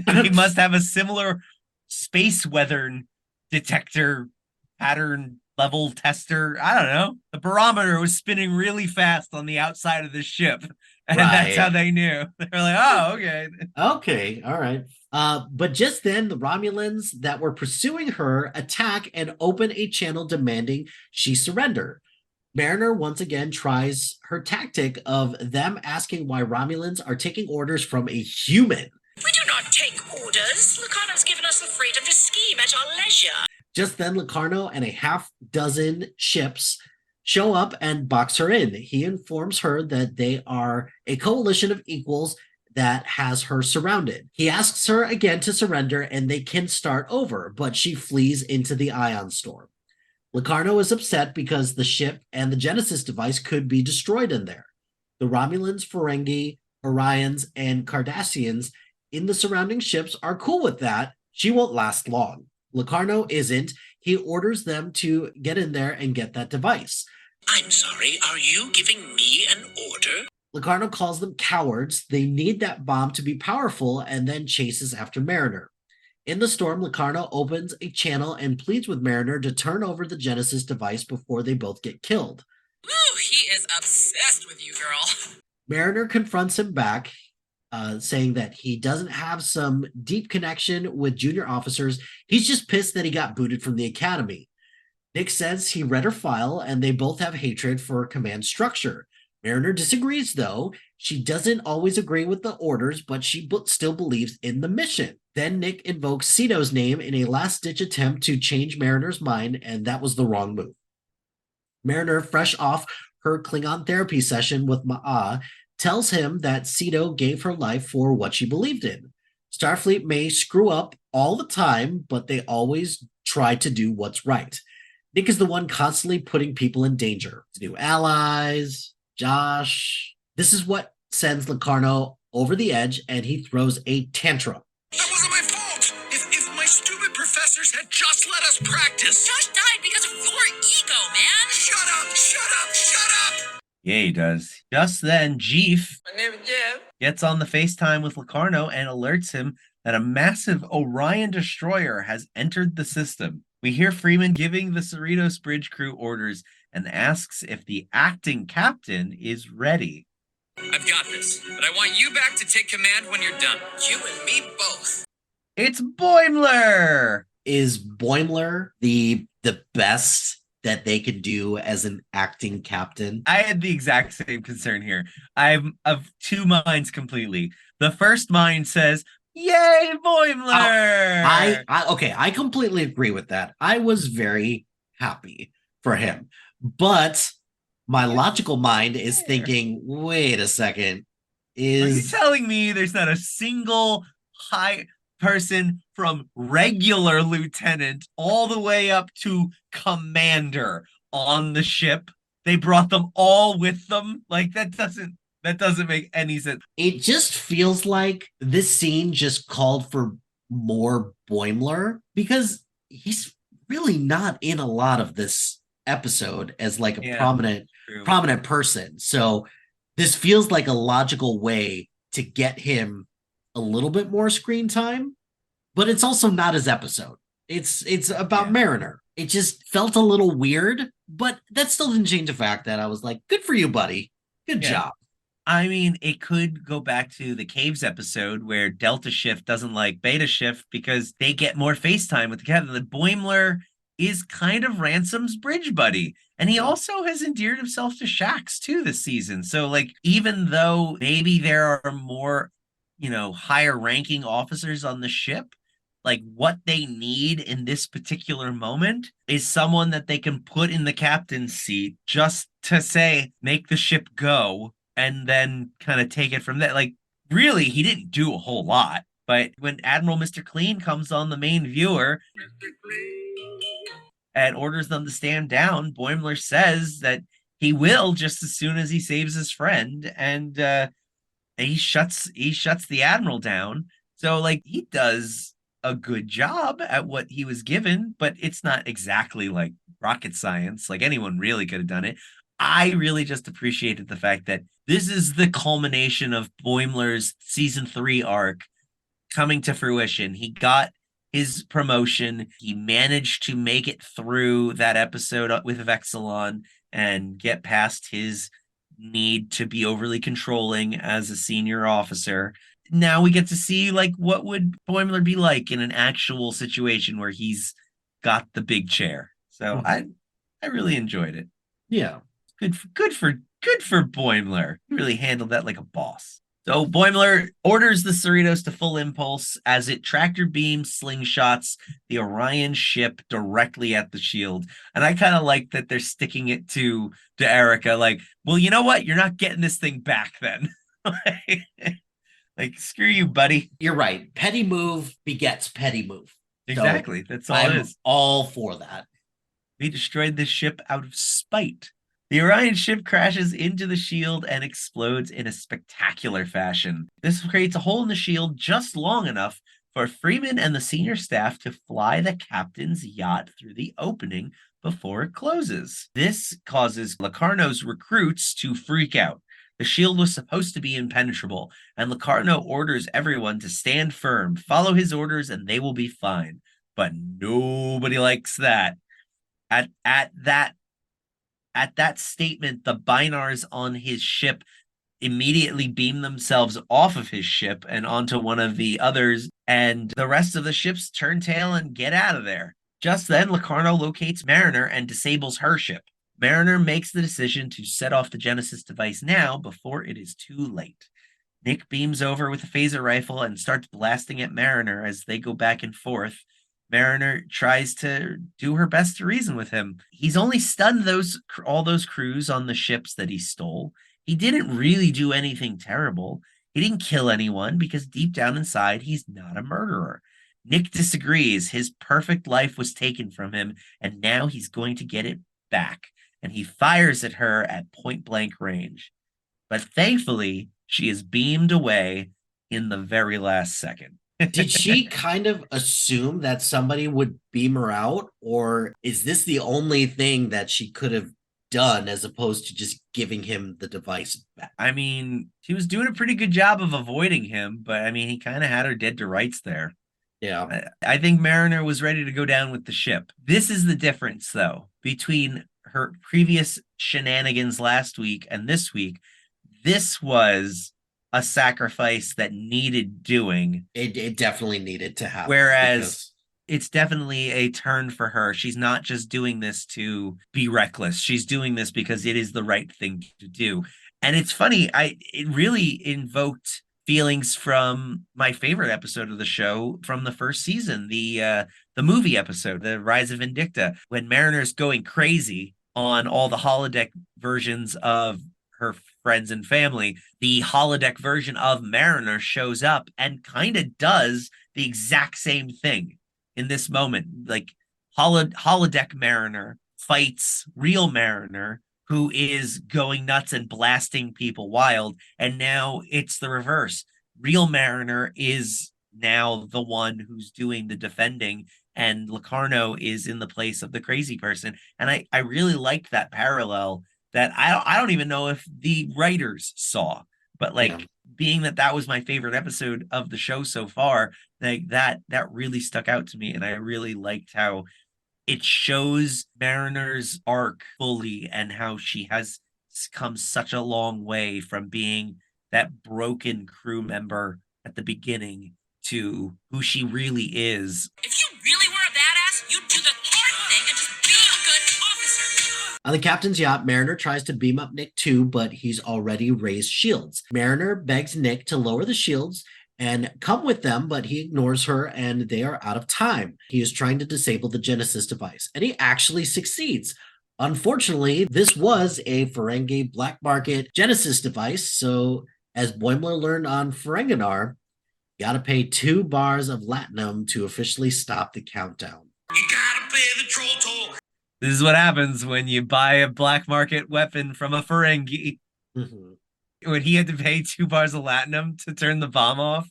They must have a similar space weather detector pattern level tester. I don't know. The barometer was spinning really fast on the outside of the ship. And that's how Right. they knew. They were like, oh, okay. Okay, all right. But just then, the Romulans that were pursuing her attack and open a channel demanding she surrender. Mariner once again tries her tactic of them asking why Romulans are taking orders from a human. We do not take orders. Lucano's given us the freedom to scheme at our leisure. Just then, Locarno and a half dozen ships show up and box her in. He informs her that they are a coalition of equals that has her surrounded. He asks her again to surrender and they can start over, but she flees into the ion storm. Locarno is upset because the ship and the Genesis device could be destroyed in there. The Romulans, Ferengi, Orions, and Cardassians in the surrounding ships are cool with that. She won't last long. Locarno isn't. He orders them to get in there and get that device. I'm sorry, are you giving me an order? Locarno calls them cowards. They need that bomb to be powerful and then chases after Mariner. In the storm, Locarno opens a channel and pleads with Mariner to turn over the Genesis device before they both get killed. Ooh, he is obsessed with you, girl. Mariner confronts him back, saying that he doesn't have some deep connection with junior officers. He's just pissed that he got booted from the academy. Nick says he read her file and they both have hatred for command structure. Mariner disagrees, though. She doesn't always agree with the orders, but she still believes in the mission. Then Nick invokes Cito's name in a last-ditch attempt to change Mariner's mind, and that was the wrong move. Mariner, fresh off her Klingon therapy session with Ma'a, tells him that Cito gave her life for what she believed in. Starfleet may screw up all the time, but they always try to do what's right. Nick is the one constantly putting people in danger. New allies, Josh. This is what sends Locarno over the edge, and he throws a tantrum. That wasn't my fault. If my stupid professors had just let us practice. Josh died because of your ego, man. Shut up, shut up, shut up. Yeah, he does. Just then, Jeef My name is Jeff. gets on the FaceTime with Locarno and alerts him that a massive Orion destroyer has entered the system. We hear Freeman giving the Cerritos Bridge crew orders and asks if the acting captain is ready. I've got this, but I want you back to take command when you're done. You and me both. It's Boimler! Is Boimler the best that they could do as an acting captain? I had the exact same concern here. I'm of two minds completely. The first mind says, yay, Boimler! I completely agree with that. I was very happy for him. But my logical mind is thinking, wait a second. Are you telling me there's not a single high person from regular lieutenant all the way up to commander on the ship? They brought them all with them? Like, that doesn't That doesn't make any sense. It just feels like this scene just called for more Boimler because he's really not in a lot of this episode as like a Yeah, true. prominent person. So this feels like a logical way to get him a little bit more screen time, but it's also not his episode. It's about Yeah. Mariner. It just felt a little weird, but that still didn't change the fact that I was like, good for you, buddy. Good Yeah. job. I mean, it could go back to the Caves episode where Delta Shift doesn't like Beta Shift because they get more FaceTime with the captain. The Boimler is kind of Ransom's bridge buddy. And he also has endeared himself to Shax too this season. So, like, even though maybe there are more, higher ranking officers on the ship, like what they need in this particular moment is someone that they can put in the captain's seat just to say, make the ship go and then kind of take it from there. Like, really, he didn't do a whole lot. But when Admiral Mr. Clean comes on the main viewer and orders them to stand down, Boimler says that he will just as soon as he saves his friend, and he shuts the Admiral down. So like he does a good job at what he was given, but it's not exactly like rocket science. Like anyone really could have done it. I really just appreciated the fact that this is the culmination of Boimler's season 3 arc coming to fruition. He got his promotion. He managed to make it through that episode with Vexilon and get past his need to be overly controlling as a senior officer. Now we get to see like what would Boimler be like in an actual situation where he's got the big chair. So I really enjoyed it. Yeah. Good for Boimler. He really handled that like a boss. So Boimler orders the Cerritos to full impulse as it tractor beams slingshots the Orion ship directly at the shield. And I kind of like that they're sticking it to Erica, like, well, you know what? You're not getting this thing back then. Like, screw you, buddy. You're right. Petty move begets petty move. Exactly. So that's all I'm it is. all for that. We destroyed this ship out of spite. The Orion ship crashes into the shield and explodes in a spectacular fashion. This creates a hole in the shield just long enough for Freeman and the senior staff to fly the captain's yacht through the opening before it closes. This causes Locarno's recruits to freak out. The shield was supposed to be impenetrable, and Locarno orders everyone to stand firm, follow his orders, and they will be fine. But nobody likes that. At that statement, the Binars on his ship immediately beam themselves off of his ship and onto one of the others, and the rest of the ships turn tail and get out of there. Just then, Locarno locates Mariner and disables her ship. Mariner makes the decision to set off the Genesis device now before it is too late. Nick beams over with a phaser rifle and starts blasting at Mariner as they go back and forth. Mariner tries to do her best to reason with him. He's only stunned all those crews on the ships that he stole. He didn't really do anything terrible. He didn't kill anyone because deep down inside, he's not a murderer. Nick disagrees. His perfect life was taken from him, and now he's going to get it back. And he fires at her at point blank range. But thankfully, she is beamed away in the very last second. Did she kind of assume that somebody would beam her out, or is this the only thing that she could have done as opposed to just giving him the device back? I mean, she was doing a pretty good job of avoiding him, but I mean, he kind of had her dead to rights there. Yeah. I think Mariner was ready to go down with the ship. This is the difference, though, between her previous shenanigans last week and this week. This was a sacrifice that needed doing. It definitely needed to happen. Whereas it's definitely a turn for her. She's not just doing this to be reckless. She's doing this because it is the right thing to do. And it's funny, it really invoked feelings from my favorite episode of the show from the first season, the movie episode, The Rise of Vindicta, when Mariner's going crazy on all the holodeck versions of her friends and family. The holodeck version of Mariner shows up and kind of does the exact same thing in this moment. Like holodeck Mariner fights real Mariner who is going nuts and blasting people wild. And now it's the reverse. Real Mariner is now the one who's doing the defending, and Locarno is in the place of the crazy person. And I really liked that parallel that I don't even know if the writers saw, but like Yeah. being that that was my favorite episode of the show so far, like that really stuck out to me, and I really liked how it shows Mariner's arc fully and how she has come such a long way from being that broken crew member at the beginning to who she really is. If you really were a badass, you'd do the hard thing and just be a good officer. On the captain's yacht, Mariner tries to beam up Nick too, but he's already raised shields. Mariner begs Nick to lower the shields and come with them, but he ignores her and they are out of time. He is trying to disable the Genesis device, and he actually succeeds. Unfortunately, this was a Ferengi black market Genesis device, so as Boimler learned on Ferenginar, you gotta pay 2 bars of latinum to officially stop the countdown. You gotta pay the troll toll. This is what happens when you buy a black market weapon from a Ferengi. Mhm. When he had to pay 2 bars of latinum to turn the bomb off,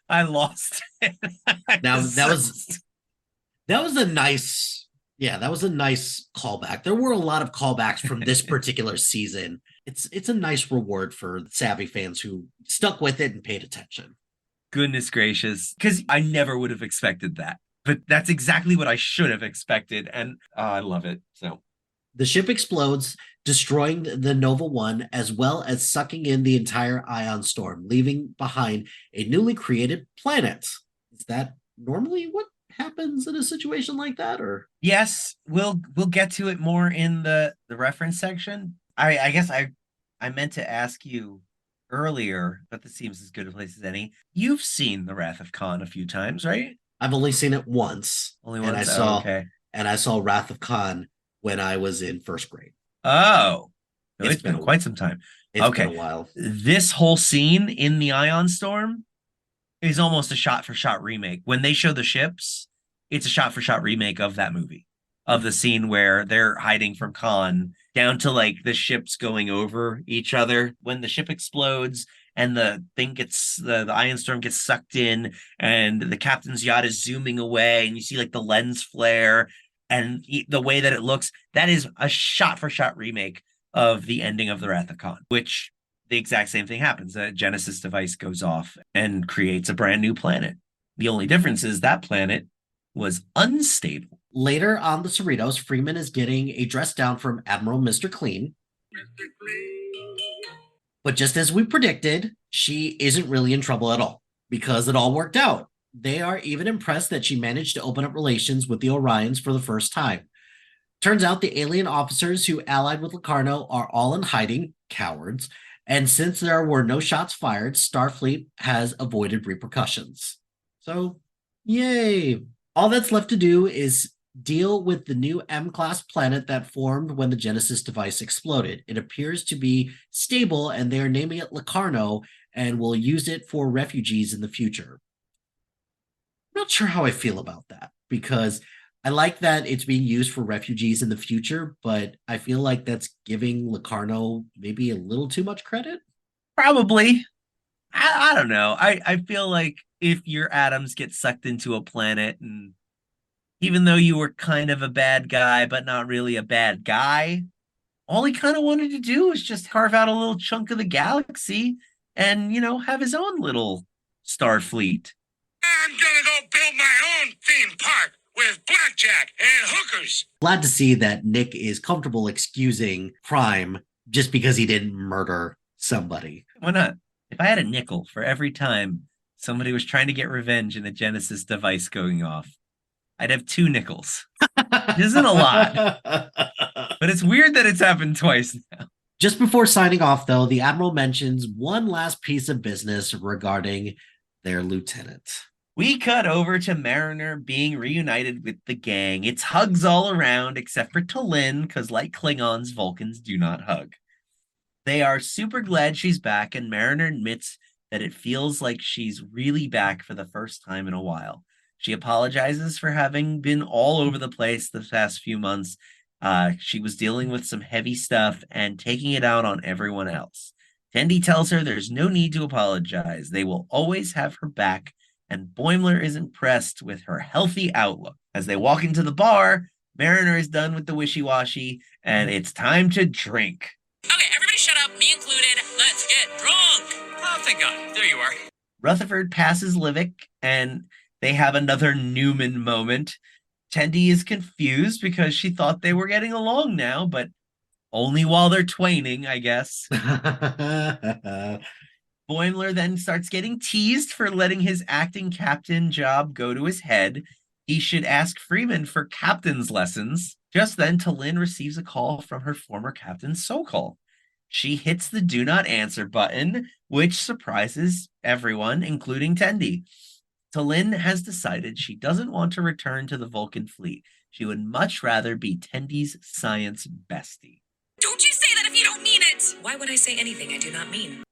I lost it. Now that was a nice, yeah, that was a nice callback. There were a lot of callbacks from this particular season. It's a nice reward for savvy fans who stuck with it and paid attention. Goodness gracious, because I never would have expected that, but that's exactly what I should have expected, and I love it. So The ship explodes, destroying the Nova 1, as well as sucking in the entire ion storm, leaving behind a newly created planet. Is that normally what happens in a situation like that, or? yes, we'll get to it more in the reference section. I guess I meant to ask you earlier, but this seems as good a place as any. You've seen The Wrath of Khan a few times, right? I've only seen it once. Only and once. I saw Okay. and I saw Wrath of Khan when I was in first grade. Oh, no, It's it's been been a quite some time. It's Okay. been a while. This whole scene in the ion storm is almost a shot for shot remake. When they show the ships, it's a shot for shot remake of that movie, of the scene where they're hiding from Khan, down to like the ships going over each other. When the ship explodes and the thing gets the ion storm gets sucked in, and the captain's yacht is zooming away, and you see like the lens flare and the way that it looks, that is a shot for shot remake of the ending of The Wrath of Khan, which the exact same thing happens. A Genesis device goes off and creates a brand new planet. The only difference is that planet was unstable. Later on the Cerritos, Freeman is getting a dress down from Admiral Mr. Clean. But just as we predicted, she isn't really in trouble at all because it all worked out. They are even impressed that she managed to open up relations with the Orions for the first time. Turns out the alien officers who allied with Locarno are all in hiding, cowards, and since there were no shots fired, Starfleet has avoided repercussions. So, yay! All that's left to do is deal with the new M-class planet that formed when the Genesis device exploded. It appears to be stable, and they are naming it Locarno and will use it for refugees in the future. I'm not sure how I feel about that because I like that it's being used for refugees in the future, but I feel like that's giving Locarno maybe a little too much credit. Probably. I don't know. I feel like if your atoms get sucked into a planet, and even though you were kind of a bad guy, but not really a bad guy, all he kind of wanted to do was just carve out a little chunk of the galaxy and, have his own little Starfleet. I'm gonna go build my own theme park with blackjack and hookers. Glad to see that Nick is comfortable excusing crime just because he didn't murder somebody. Why not? If I had a nickel for every time somebody was trying to get revenge in a Genesis device going off, I'd have 2 nickels. It isn't a lot, but it's weird that it's happened twice now. Just before signing off, though, the Admiral mentions one last piece of business regarding their lieutenant. We cut over to Mariner being reunited with the gang. It's hugs all around, except for T'Lyn, because like Klingons, Vulcans do not hug. They are super glad she's back, and Mariner admits that it feels like she's really back for the first time in a while. She apologizes for having been all over the place the past few months, She was dealing with some heavy stuff and taking it out on everyone else. Tendi tells her there's no need to apologize. They will always have her back, and Boimler is impressed with her healthy outlook. As they walk into the bar, Mariner is done with the wishy-washy, and it's time to drink. Okay, everybody shut up, me included. Let's get drunk. Oh, thank God. There you are. Rutherford passes Livik, and they have another Newman moment. Tendi is confused because she thought they were getting along now, but only while they're twaining, I guess. Boimler then starts getting teased for letting his acting captain job go to his head. He should ask Freeman for captain's lessons. Just then, T'Lyn receives a call from her former captain, Sokol. She hits the do not answer button, which surprises everyone, including Tendi. T'Lyn has decided she doesn't want to return to the Vulcan fleet. She would much rather be Tendi's science bestie. Don't you say that if you don't mean it! Why would I say anything I do not mean?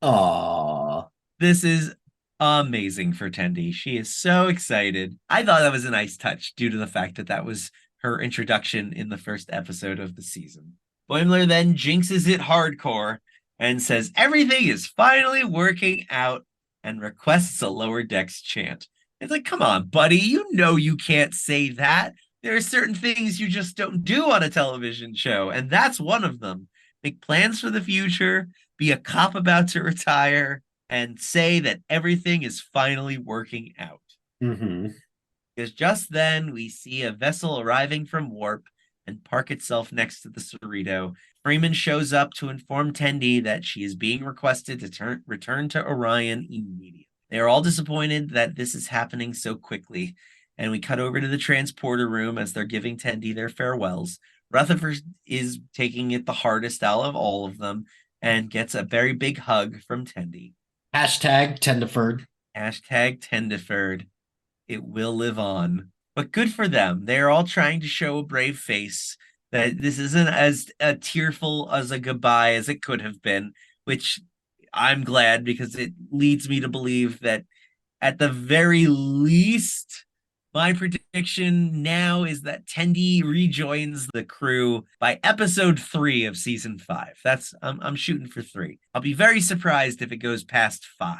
Aww. This is amazing for Tendi. She is so excited. I thought that was a nice touch due to the fact that that was her introduction in the first episode of the season. Boimler then jinxes it hardcore and says everything is finally working out and requests a lower decks chant. It's like, come on, buddy, you know you can't say that. There are certain things you just don't do on a television show, and that's one of them. Make plans for the future, be a cop about to retire, and say that everything is finally working out. Mm-hmm. Because just then we see a vessel arriving from Warp and park itself next to the Cerrito. Freeman shows up to inform Tendi that she is being requested to return to Orion immediately. They are all disappointed that this is happening so quickly, and we cut over to the transporter room as they're giving Tendi their farewells. Rutherford is taking it the hardest out of all of them and gets a very big hug from Tendi. Hashtag Tendiford. Hashtag Tendiford. It will live on. But good for them. They're all trying to show a brave face that this isn't as tearful as a goodbye as it could have been, which I'm glad because it leads me to believe that at the very least, my prediction now is that Tendi rejoins the crew by episode 3 of season 5. I'm shooting for 3. I'll be very surprised if it goes past 5.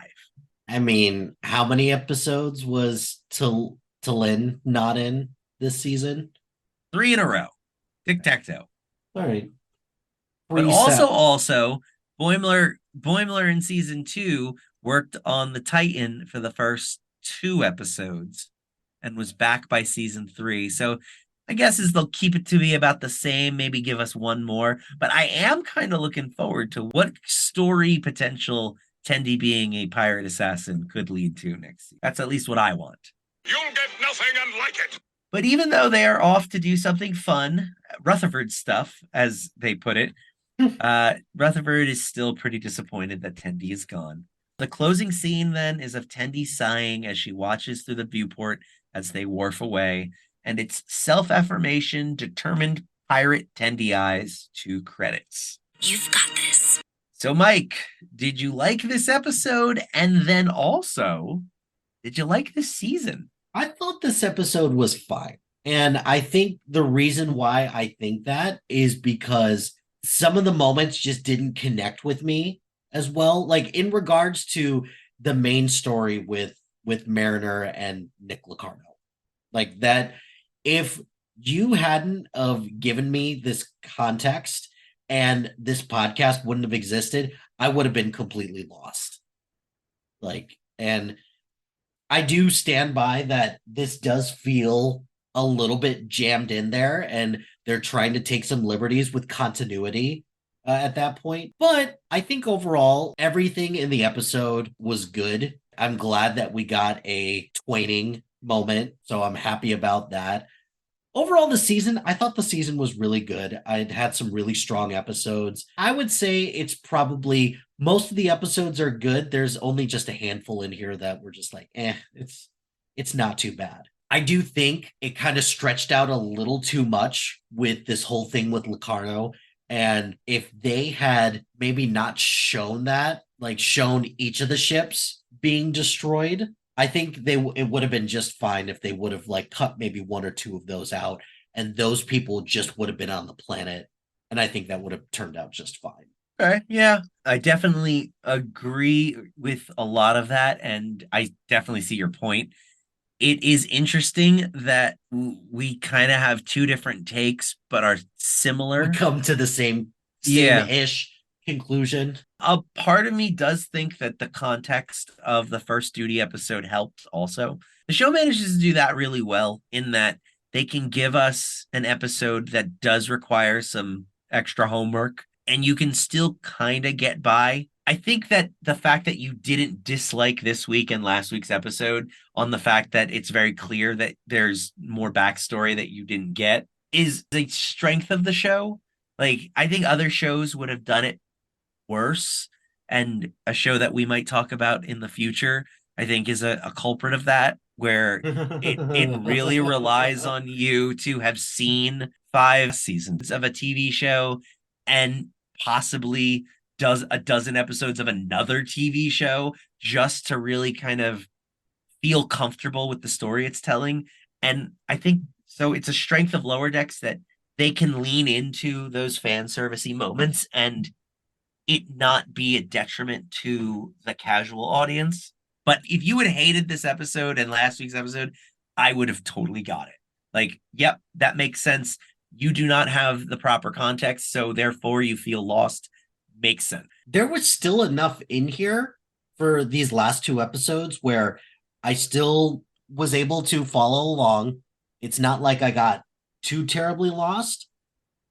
I mean, how many episodes was T'Lyn not in this season? 3 in a row. Tic-tac-toe. All right. But also, Boimler in season 2 worked on the Titan for the first 2 episodes and was back by season 3. So I guess they'll keep it to be about the same, maybe give us one more. But I am kind of looking forward to what story potential Tendi being a pirate assassin could lead to next season. That's at least what I want. You'll get nothing unlike it. But even though they are off to do something fun, Rutherford stuff, as they put it, Rutherford is still pretty disappointed that Tendi is gone. The closing scene then is of Tendi sighing as she watches through the viewport as they wharf away, and it's self-affirmation, determined pirate Tendi eyes to credits. You've got this. So, Mike, did you like this episode? And then also, did you like this season? I thought this episode was fine. And I think the reason why I think that is because some of the moments just didn't connect with me as well. Like in regards to the main story with Mariner and Nick Locarno. Like that, if you hadn't have given me this context and this podcast wouldn't have existed, I would have been completely lost. Like, and I do stand by that this does feel a little bit jammed in there and they're trying to take some liberties with continuity at that point. But I think overall, everything in the episode was good. I'm glad that we got a twaining moment, so I'm happy about that. Overall, I thought the season was really good. I'd had some really strong episodes. I would say it's probably most of the episodes are good. There's only just a handful in here that were just like, it's not too bad. I do think it kind of stretched out a little too much with this whole thing with Locarno. And if they had maybe not shown that, like shown each of the ships being destroyed, I think it would have been just fine if they would have like cut maybe one or two of those out and those people just would have been on the planet, and I think that would have turned out just fine. Okay, yeah, I definitely agree with a lot of that, and I definitely see your point. It is interesting that we kind of have two different takes, but are We similar. come to the same Yeah, ish conclusion. a part of me does think that the context of the first duty episode helped also. The show manages to do that really well in that they can give us an episode that does require some extra homework and you can still kind of get by. I think that the fact that you didn't dislike this week and last week's episode on the fact that it's very clear that there's more backstory that you didn't get is the strength of the show. Like, I think other shows would have done it worse. And a show that we might talk about in the future, I think, is a culprit of that, where it really relies on you to have seen 5 seasons of a TV show and possibly does a dozen episodes of another TV show just to really kind of feel comfortable with the story it's telling. And I think so it's a strength of Lower Decks that they can lean into those fan servicey moments and it not be a detriment to the casual audience. But if you had hated this episode and last week's episode, I would have totally got it. Like, yep, that makes sense. You do not have the proper context, so therefore you feel lost. Makes sense. There was still enough in here for these last 2 episodes where I still was able to follow along. It's not like I got too terribly lost.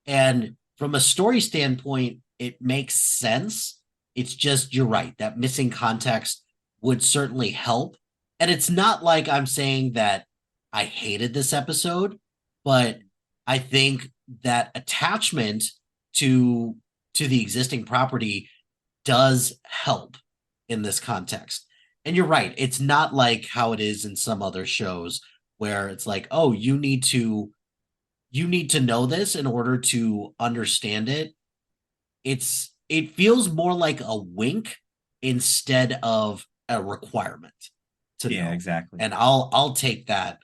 And from a story standpoint, it makes sense. It's just, you're right, that missing context would certainly help. And it's not like I'm saying that I hated this episode, but I think that attachment to the existing property does help in this context. And you're right, it's not like how it is in some other shows where it's like, oh, you need to know this in order to understand it. It feels more like a wink instead of a requirement to know. Yeah, exactly. And I'll take that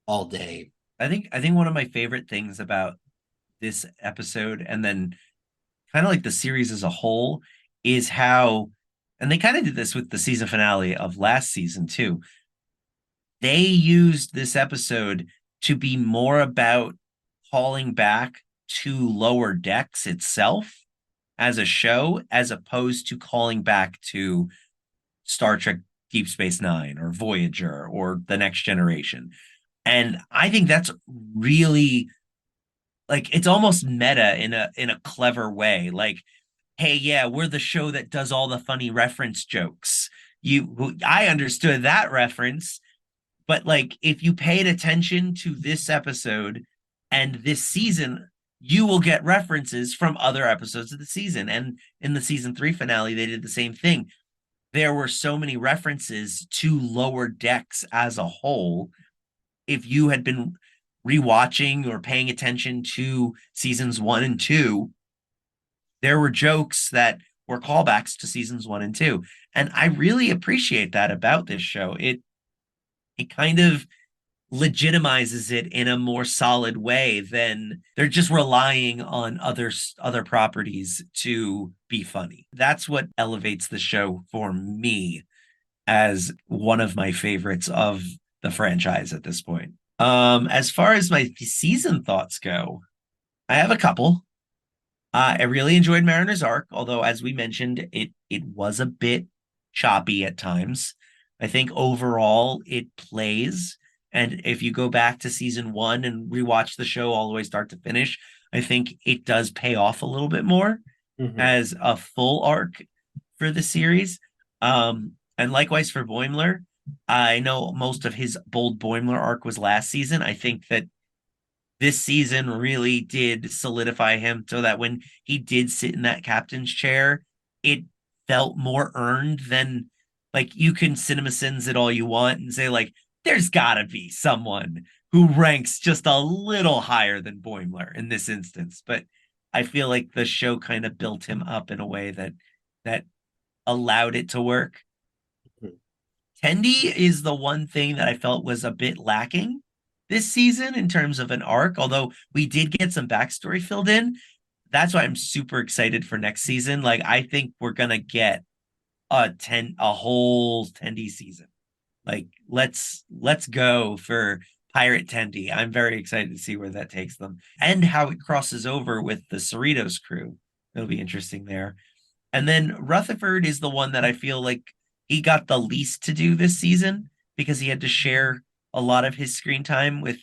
all day. I think one of my favorite things about this episode and then kind of like the series as a whole is how, and they kind of did this with the season finale of last season too. They used this episode to be more about calling back to Lower Decks itself as a show, as opposed to calling back to Star Trek Deep Space Nine or Voyager or The Next Generation. And I think that's really like it's almost meta in a clever way. Like, hey, yeah, we're the show that does all the funny reference jokes. I understood that reference, but like if you paid attention to this episode and this season, you will get references from other episodes of the season. And in the season 3 finale, they did the same thing. There were so many references to Lower Decks as a whole. If you had been rewatching or paying attention to seasons 1 and 2, there were jokes that were callbacks to seasons 1 and 2. And I really appreciate that about this show. It kind of legitimizes it in a more solid way than they're just relying on other properties to be funny. That's what elevates the show for me as one of my favorites of the franchise at this point. As far as my season thoughts go, I have a couple. I really enjoyed Mariner's Arc, although as we mentioned, it was a bit choppy at times. I think overall it plays. And if you go back to season 1 and rewatch the show all the way start to finish, I think it does pay off a little bit more as a full arc for the series. And likewise for Boimler, I know most of his Bold Boimler arc was last season. I think that this season really did solidify him so that when he did sit in that captain's chair, it felt more earned than like you can cinema sins it all you want and say like, there's gotta be someone who ranks just a little higher than Boimler in this instance. But I feel like the show kind of built him up in a way that allowed it to work. Tendi is the one thing that I felt was a bit lacking this season in terms of an arc, although we did get some backstory filled in. That's why I'm super excited for next season. Like, I think we're gonna get a whole Tendi season. Like, let's go for Pirate Tendi. I'm very excited to see where that takes them and how it crosses over with the Cerritos crew. It'll be interesting there. And then Rutherford is the one that I feel like he got the least to do this season because he had to share a lot of his screen time with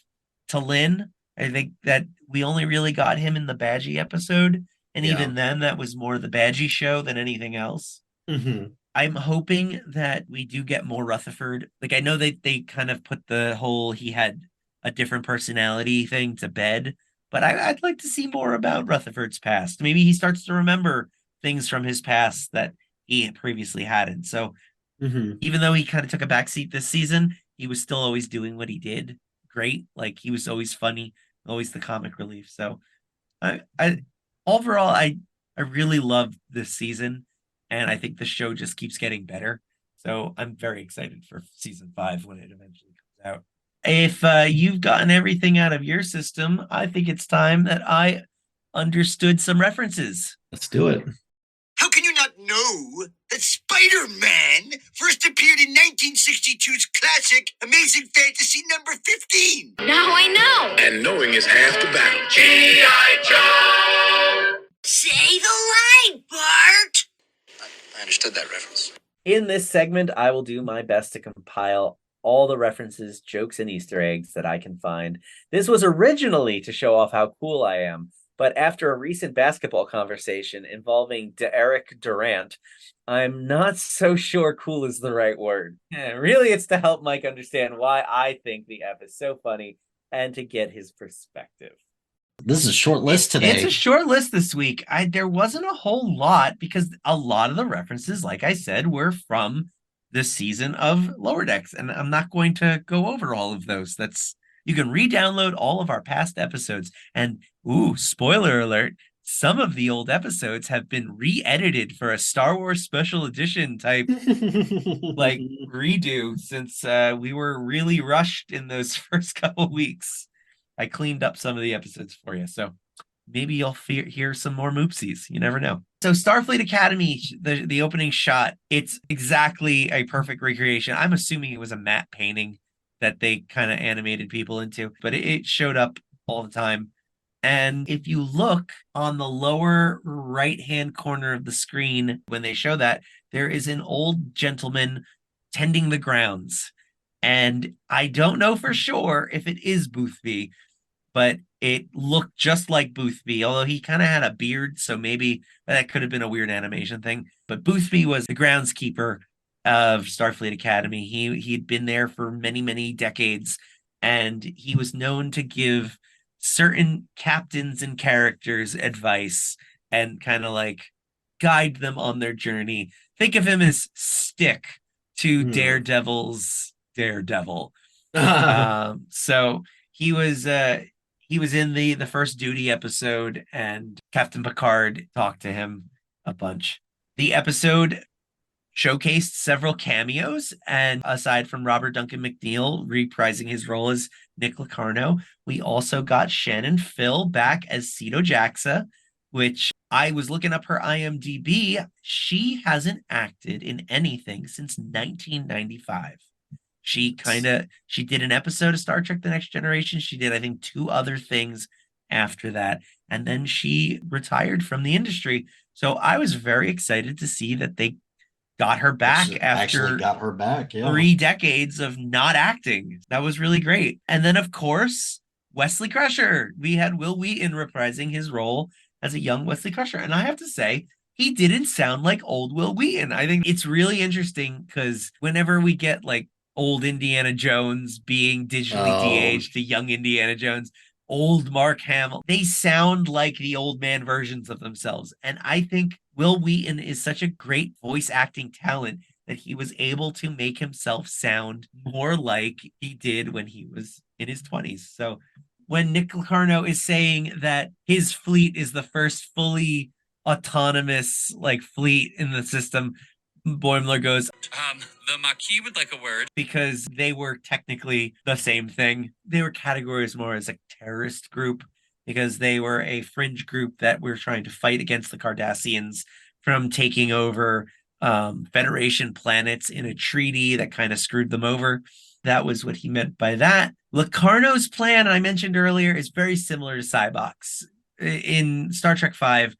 Talin. I think that we only really got him in the Badgie episode. And Yeah. even then, that was more the Badgie show than anything else. Mm-hmm. I'm hoping that we do get more Rutherford. Like, I know they kind of put the whole he had a different personality thing to bed, but I'd like to see more about Rutherford's past. Maybe he starts to remember things from his past that he previously hadn't. So even though he kind of took a backseat this season, he was still always doing what he did great. Like, he was always funny, always the comic relief. So I overall I really love this season, and I think the show just keeps getting better. So I'm very excited for season 5 when it eventually comes out. If you've gotten everything out of your system, I think it's time that I understood some references. Let's do it. How can you not know that Spider-Man first appeared in 1962's classic Amazing Fantasy number 15? Now I know. And knowing is half the battle. G.I. Joe! Say the line, Bart. I understood that reference. In this segment, I will do my best to compile all the references, jokes, and Easter eggs that I can find. This was originally to show off how cool I am, but after a recent basketball conversation involving Eric Durant, I'm not so sure cool is the right word. Really, it's to help Mike understand why I think the F is so funny and to get his perspective. This is a short list today. It's a short list this week. There wasn't a whole lot because a lot of the references, like I said, were from this season of Lower Decks, and I'm not going to go over all of those. You can re-download all of our past episodes, and spoiler alert, some of the old episodes have been re-edited for a Star Wars special edition type like redo since we were really rushed in those first couple weeks. I cleaned up some of the episodes for you, so maybe you'll hear some more moopsies. You never know. So Starfleet Academy, the opening shot, it's exactly a perfect recreation. I'm assuming it was a matte painting that they kind of animated people into, but it showed up all the time. And if you look on the lower right-hand corner of the screen, when they show that, there is an old gentleman tending the grounds. And I don't know for sure if it is Boothby, but it looked just like Boothby, although he kind of had a beard, so maybe that could have been a weird animation thing. But Boothby was the groundskeeper of Starfleet Academy. He'd been there for many, many decades, and he was known to give certain captains and characters advice and kind of like guide them on their journey. Think of him as Stick to Daredevil's Daredevil. So he was in the first duty episode, and Captain Picard talked to him a bunch. The episode showcased several cameos, and aside from Robert Duncan McNeil reprising his role as Nick Locarno, we also got Shannon Phil back as Ceto Jaxa, which I was looking up her IMDb. She hasn't acted in anything since 1995. She did an episode of Star Trek The Next Generation. She did, I think, 2 other things after that. And then she retired from the industry. So I was very excited to see that they got her back after 3 decades of not acting. That was really great. And then, of course, Wesley Crusher. We had Will Wheaton reprising his role as a young Wesley Crusher. And I have to say, he didn't sound like old Will Wheaton. I think it's really interesting because whenever we get like old Indiana Jones being digitally de-aged to young Indiana Jones, old Mark Hamill, they sound like the old man versions of themselves. And I think Will Wheaton is such a great voice acting talent that he was able to make himself sound more like he did when he was in his 20s. So when Nick Locarno is saying that his fleet is the first fully autonomous like fleet in the system, Boimler goes, The Maquis would like a word. because they were technically the same thing. They were categorized more as a terrorist group because they were a fringe group that were trying to fight against the Cardassians from taking over Federation planets in a treaty that kind of screwed them over. That was what he meant by that. Locarno's plan, I mentioned earlier, is very similar to Cybok's. In Star Trek V,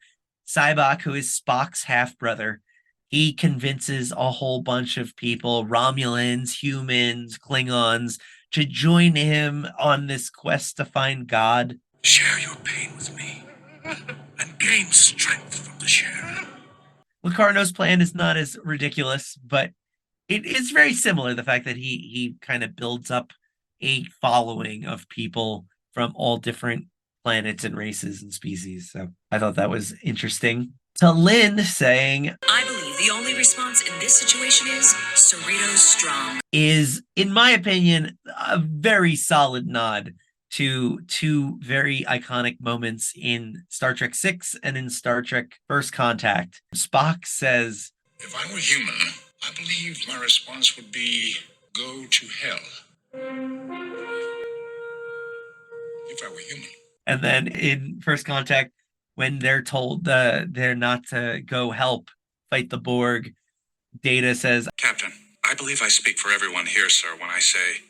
Cybok, who is Spock's half-brother, he convinces a whole bunch of people, Romulans, humans, Klingons, to join him on this quest to find God. Share your pain with me and gain strength from the share. Locarno's plan is not as ridiculous, but it is very similar. The fact that he kind of builds up a following of people from all different planets and races and species. So I thought that was interesting. To Lynn saying, I believe the only response in this situation is Cerritos strong. is, in my opinion, a very solid nod to two very iconic moments in Star Trek VI and in Star Trek First Contact. Spock says, If I were human, I believe my response would be go to hell. If I were human. and then in First Contact, when they're told they're not to go help fight the Borg, Data says, Captain, I believe I speak for everyone here, sir, when I say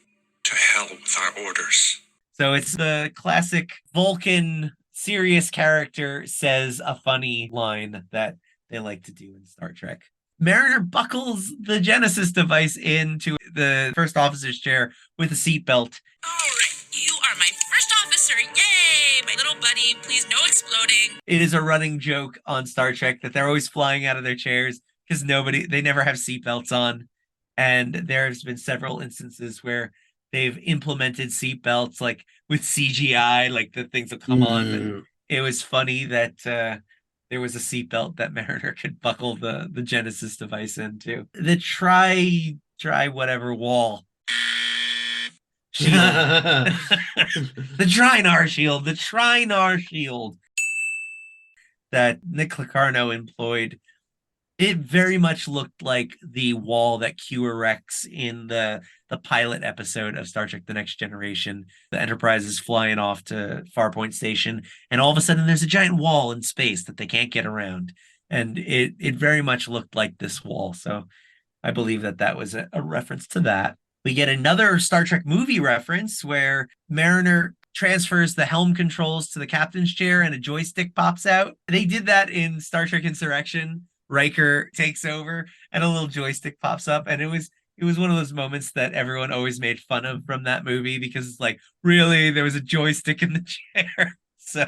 to hell with our orders. so it's the classic Vulcan serious character says a funny line that they like to do in Star Trek. Mariner buckles the Genesis device into the first officer's chair with a seatbelt. All right, you are my first officer. Yay! My little buddy, please no exploding. It is a running joke on Star Trek that they're always flying out of their chairs because they never have seatbelts on. And there's been several instances where they've implemented seatbelts like with CGI, like the things will come on. But it was funny that there was a seatbelt that Mariner could buckle the Genesis device into. The try whatever wall. Shield. The Trinar shield that Nick Locarno employed. It very much looked like the wall that Q erects in the pilot episode of Star Trek The Next Generation. The Enterprise is flying off to Farpoint Station, and all of a sudden there's a giant wall in space that they can't get around. And it very much looked like this wall. So I believe that was a reference to that. We get another Star Trek movie reference where Mariner transfers the helm controls to the captain's chair and a joystick pops out. They did that in Star Trek Insurrection. Riker takes over and a little joystick pops up, and it was one of those moments that everyone always made fun of from that movie because it's like, really, there was a joystick in the chair. So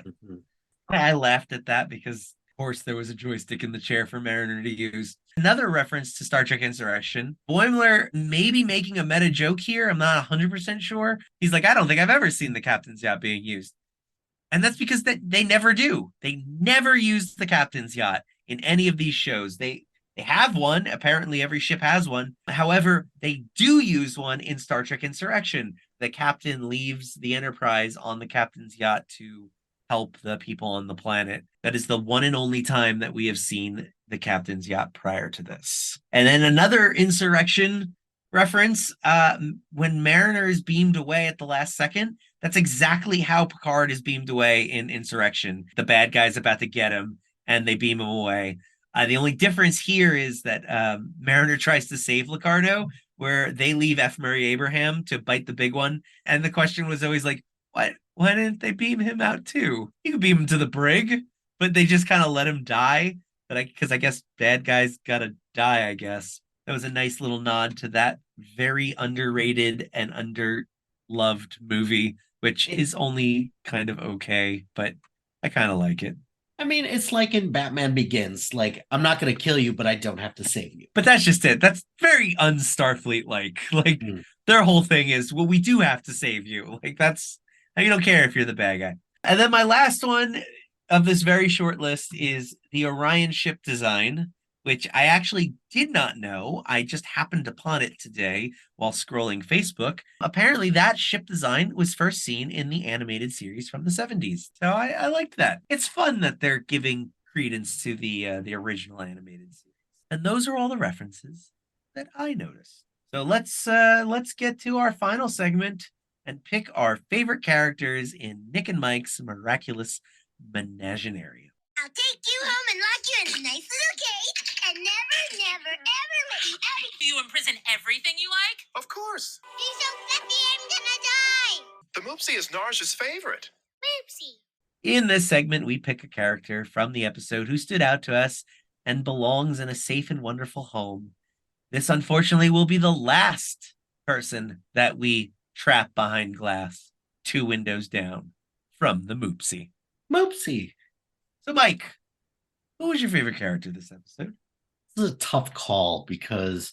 I laughed at that because of course there was a joystick in the chair for Mariner to use. Another reference to Star Trek Insurrection. Boimler may be making a meta joke here. I'm not 100% sure. He's like, I don't think I've ever seen the captain's yacht being used. And that's because they never do. They never use the captain's yacht in any of these shows. They have one. Apparently every ship has one. However, they do use one in Star Trek Insurrection. The captain leaves the Enterprise on the captain's yacht to help the people on the planet. That is the one and only time that we have seen the captain's yacht prior to this. And then another Insurrection reference, when Mariner is beamed away at the last second, that's exactly how Picard is beamed away in Insurrection. The bad guy's about to get him, and they beam him away. The only difference here is that Mariner tries to save Locarno, where they leave F. Murray Abraham to bite the big one. And the question was always like, what? Why didn't they beam him out too? You could beam him to the brig, but they just kind of let him die. Because I guess bad guys gotta die, I guess. That was a nice little nod to that very underrated and underloved movie, which is only kind of okay, but I kind of like it. I mean, it's like in Batman Begins. Like, I'm not going to kill you, but I don't have to save you. But that's just it. That's very un-Starfleet-like. Like, their whole thing is, well, we do have to save you. Like, that's, you don't care if you're the bad guy. And then my last one of this very short list is the Orion ship design, which I actually did not know. I just happened upon it today while scrolling Facebook. Apparently, that ship design was first seen in the animated series from the 70s. So I liked that. It's fun that they're giving credence to the original animated series. And those are all the references that I noticed. So let's get to our final segment and pick our favorite characters in Nick and Mike's Miraculous Menaginarium. I'll take you home and lock you in a nice little cage and never, ever let you out. Do you imprison everything you like? Of course. He's so fluffy, I'm gonna die. The Moopsie is Narja's favorite. Oopsie. In this segment, we pick a character from the episode who stood out to us and belongs in a safe and wonderful home. This, unfortunately, will be the last person that we trap behind glass, 2 windows down from the Moopsie. Moopsie. So, Mike, who was your favorite character this episode? This is a tough call because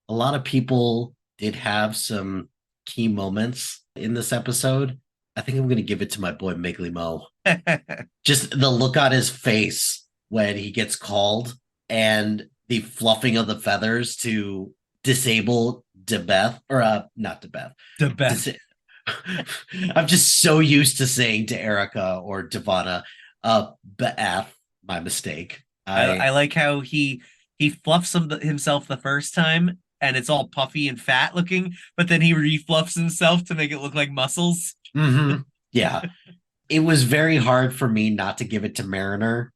a lot of people did have some key moments in this episode. I think I'm going to give it to my boy Miggly Mo. Just the look on his face when he gets called and the fluffing of the feathers to disable Debeth, or not Debeth. Debeth. I'm just so used to saying to Erica or Devana, Beth, my mistake. I like how he fluffs himself the first time and it's all puffy and fat looking, but then he refluffs himself to make it look like muscles. Mm-hmm. Yeah. It was very hard for me not to give it to Mariner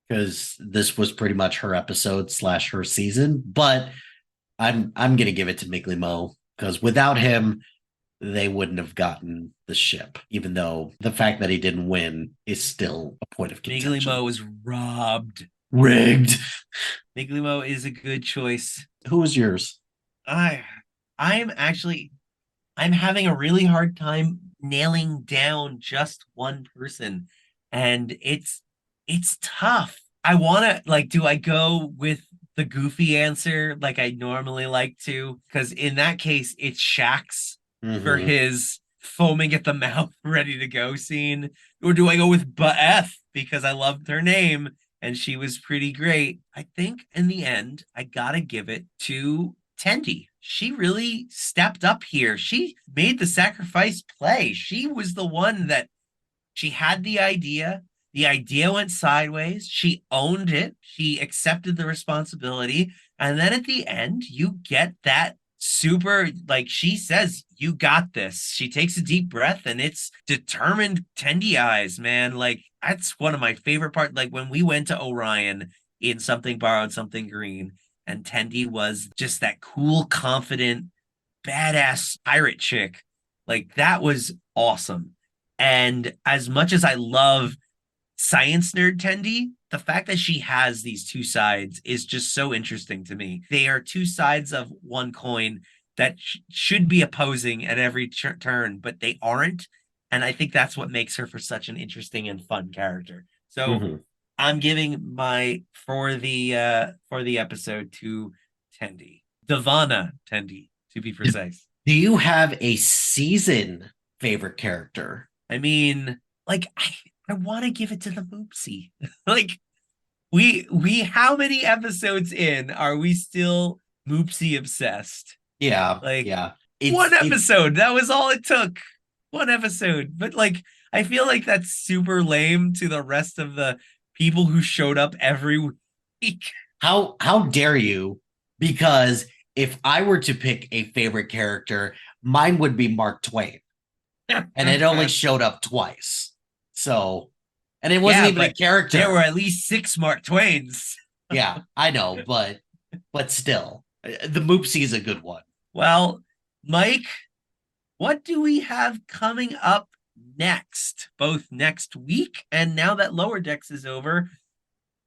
because this was pretty much her episode / her season, but I'm gonna give it to Miggly Mo because without him, they wouldn't have gotten the ship, even though the fact that he didn't win is still a point of contention. Miggly Mo was robbed. Rigged. Miggly Mo is a good choice. Who was yours? I'm having a really hard time nailing down just one person, and it's tough. I want to do I go with the goofy answer like I normally like to? Because in that case, it's Shax for his foaming at the mouth, ready to go scene, or do I go with Beth because I loved her name and she was pretty great? I think in the end, I gotta give it to Tendi. She really stepped up here. She made the sacrifice play. She was the one that she had the idea. The idea went sideways. She owned it. She accepted the responsibility. And then at the end, you get that super, she says, you got this. She takes a deep breath and it's determined Tendi eyes, man. That's one of my favorite parts. When we went to Orion in Something Borrowed, Something Green, and Tendi was just that cool, confident, badass pirate chick. That was awesome. And as much as I love science nerd Tendi, the fact that she has these two sides is just so interesting to me. They are two sides of one coin that should be opposing at every turn, but they aren't. And I think that's what makes her for such an interesting and fun character. So I'm giving my for the episode to Tendi. Devana Tendi, to be precise. Do you have a season favorite character? I mean, I want to give it to the Moopsie. We how many episodes in are we still Moopsie obsessed? Yeah. One episode. That was all it took. One episode. But I feel like that's super lame to the rest of the people who showed up every week. How dare you? Because if I were to pick a favorite character, mine would be Mark Twain. And it only showed up twice. So, and it wasn't even a character. There were at least 6 Mark Twains. Yeah, I know, but still, the Moopsie is a good one. Well, Mike, what do we have coming up next? Both next week and now that Lower Decks is over,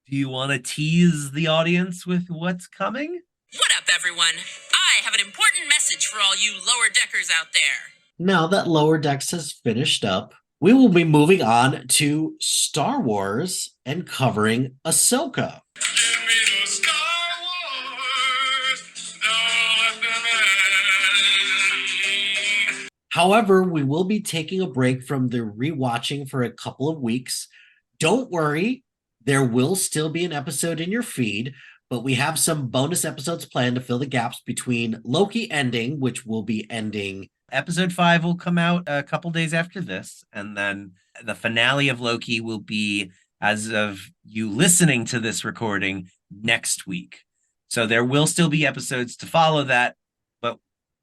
do you want to tease the audience with what's coming? What up, everyone? I have an important message for all you lower deckers out there. Now that Lower Decks has finished up, we will be moving on to Star Wars and covering Ahsoka. However, we will be taking a break from the rewatching for a couple of weeks. Don't worry, there will still be an episode in your feed, but we have some bonus episodes planned to fill the gaps between Loki ending, which will be ending. Episode 5 will come out a couple days after this, and then the finale of Loki will be, as of you listening to this recording, next week. So there will still be episodes to follow that, but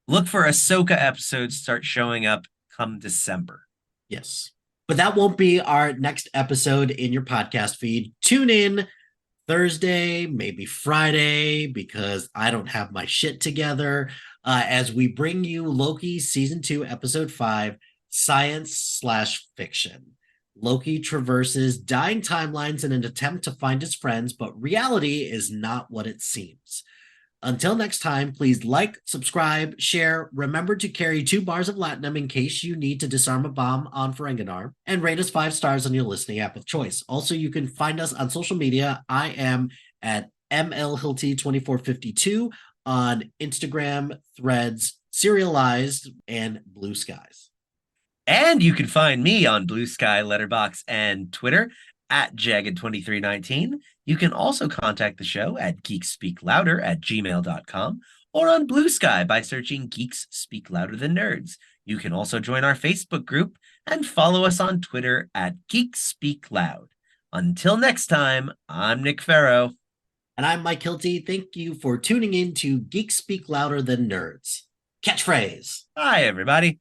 look for Ahsoka episodes start showing up come December. Yes. But that won't be our next episode in your podcast feed. Tune in Thursday, maybe Friday, because I don't have my shit together, as we bring you Loki Season 2, Episode 5, Science/Fiction. Loki traverses dying timelines in an attempt to find his friends, but reality is not what it seems. Until next time, please like, subscribe, share. Remember to carry 2 bars of Latinum in case you need to disarm a bomb on Ferenginar, and rate us 5 stars on your listening app of choice. Also, you can find us on social media. I am at MLHilty2452 on Instagram, Threads, Serialized, and Blue Skies. And you can find me on Blue Sky, Letterboxd, and Twitter at Jagged2319. You can also contact the show at geekspeaklouder@gmail.com or on Blue Sky by searching Geeks Speak Louder Than Nerds. You can also join our Facebook group and follow us on Twitter at Geeks Speak Loud. Until next time, I'm Nick Farrow. And I'm Mike Hilty. Thank you for tuning in to Geeks Speak Louder Than Nerds. Catchphrase. Hi, everybody.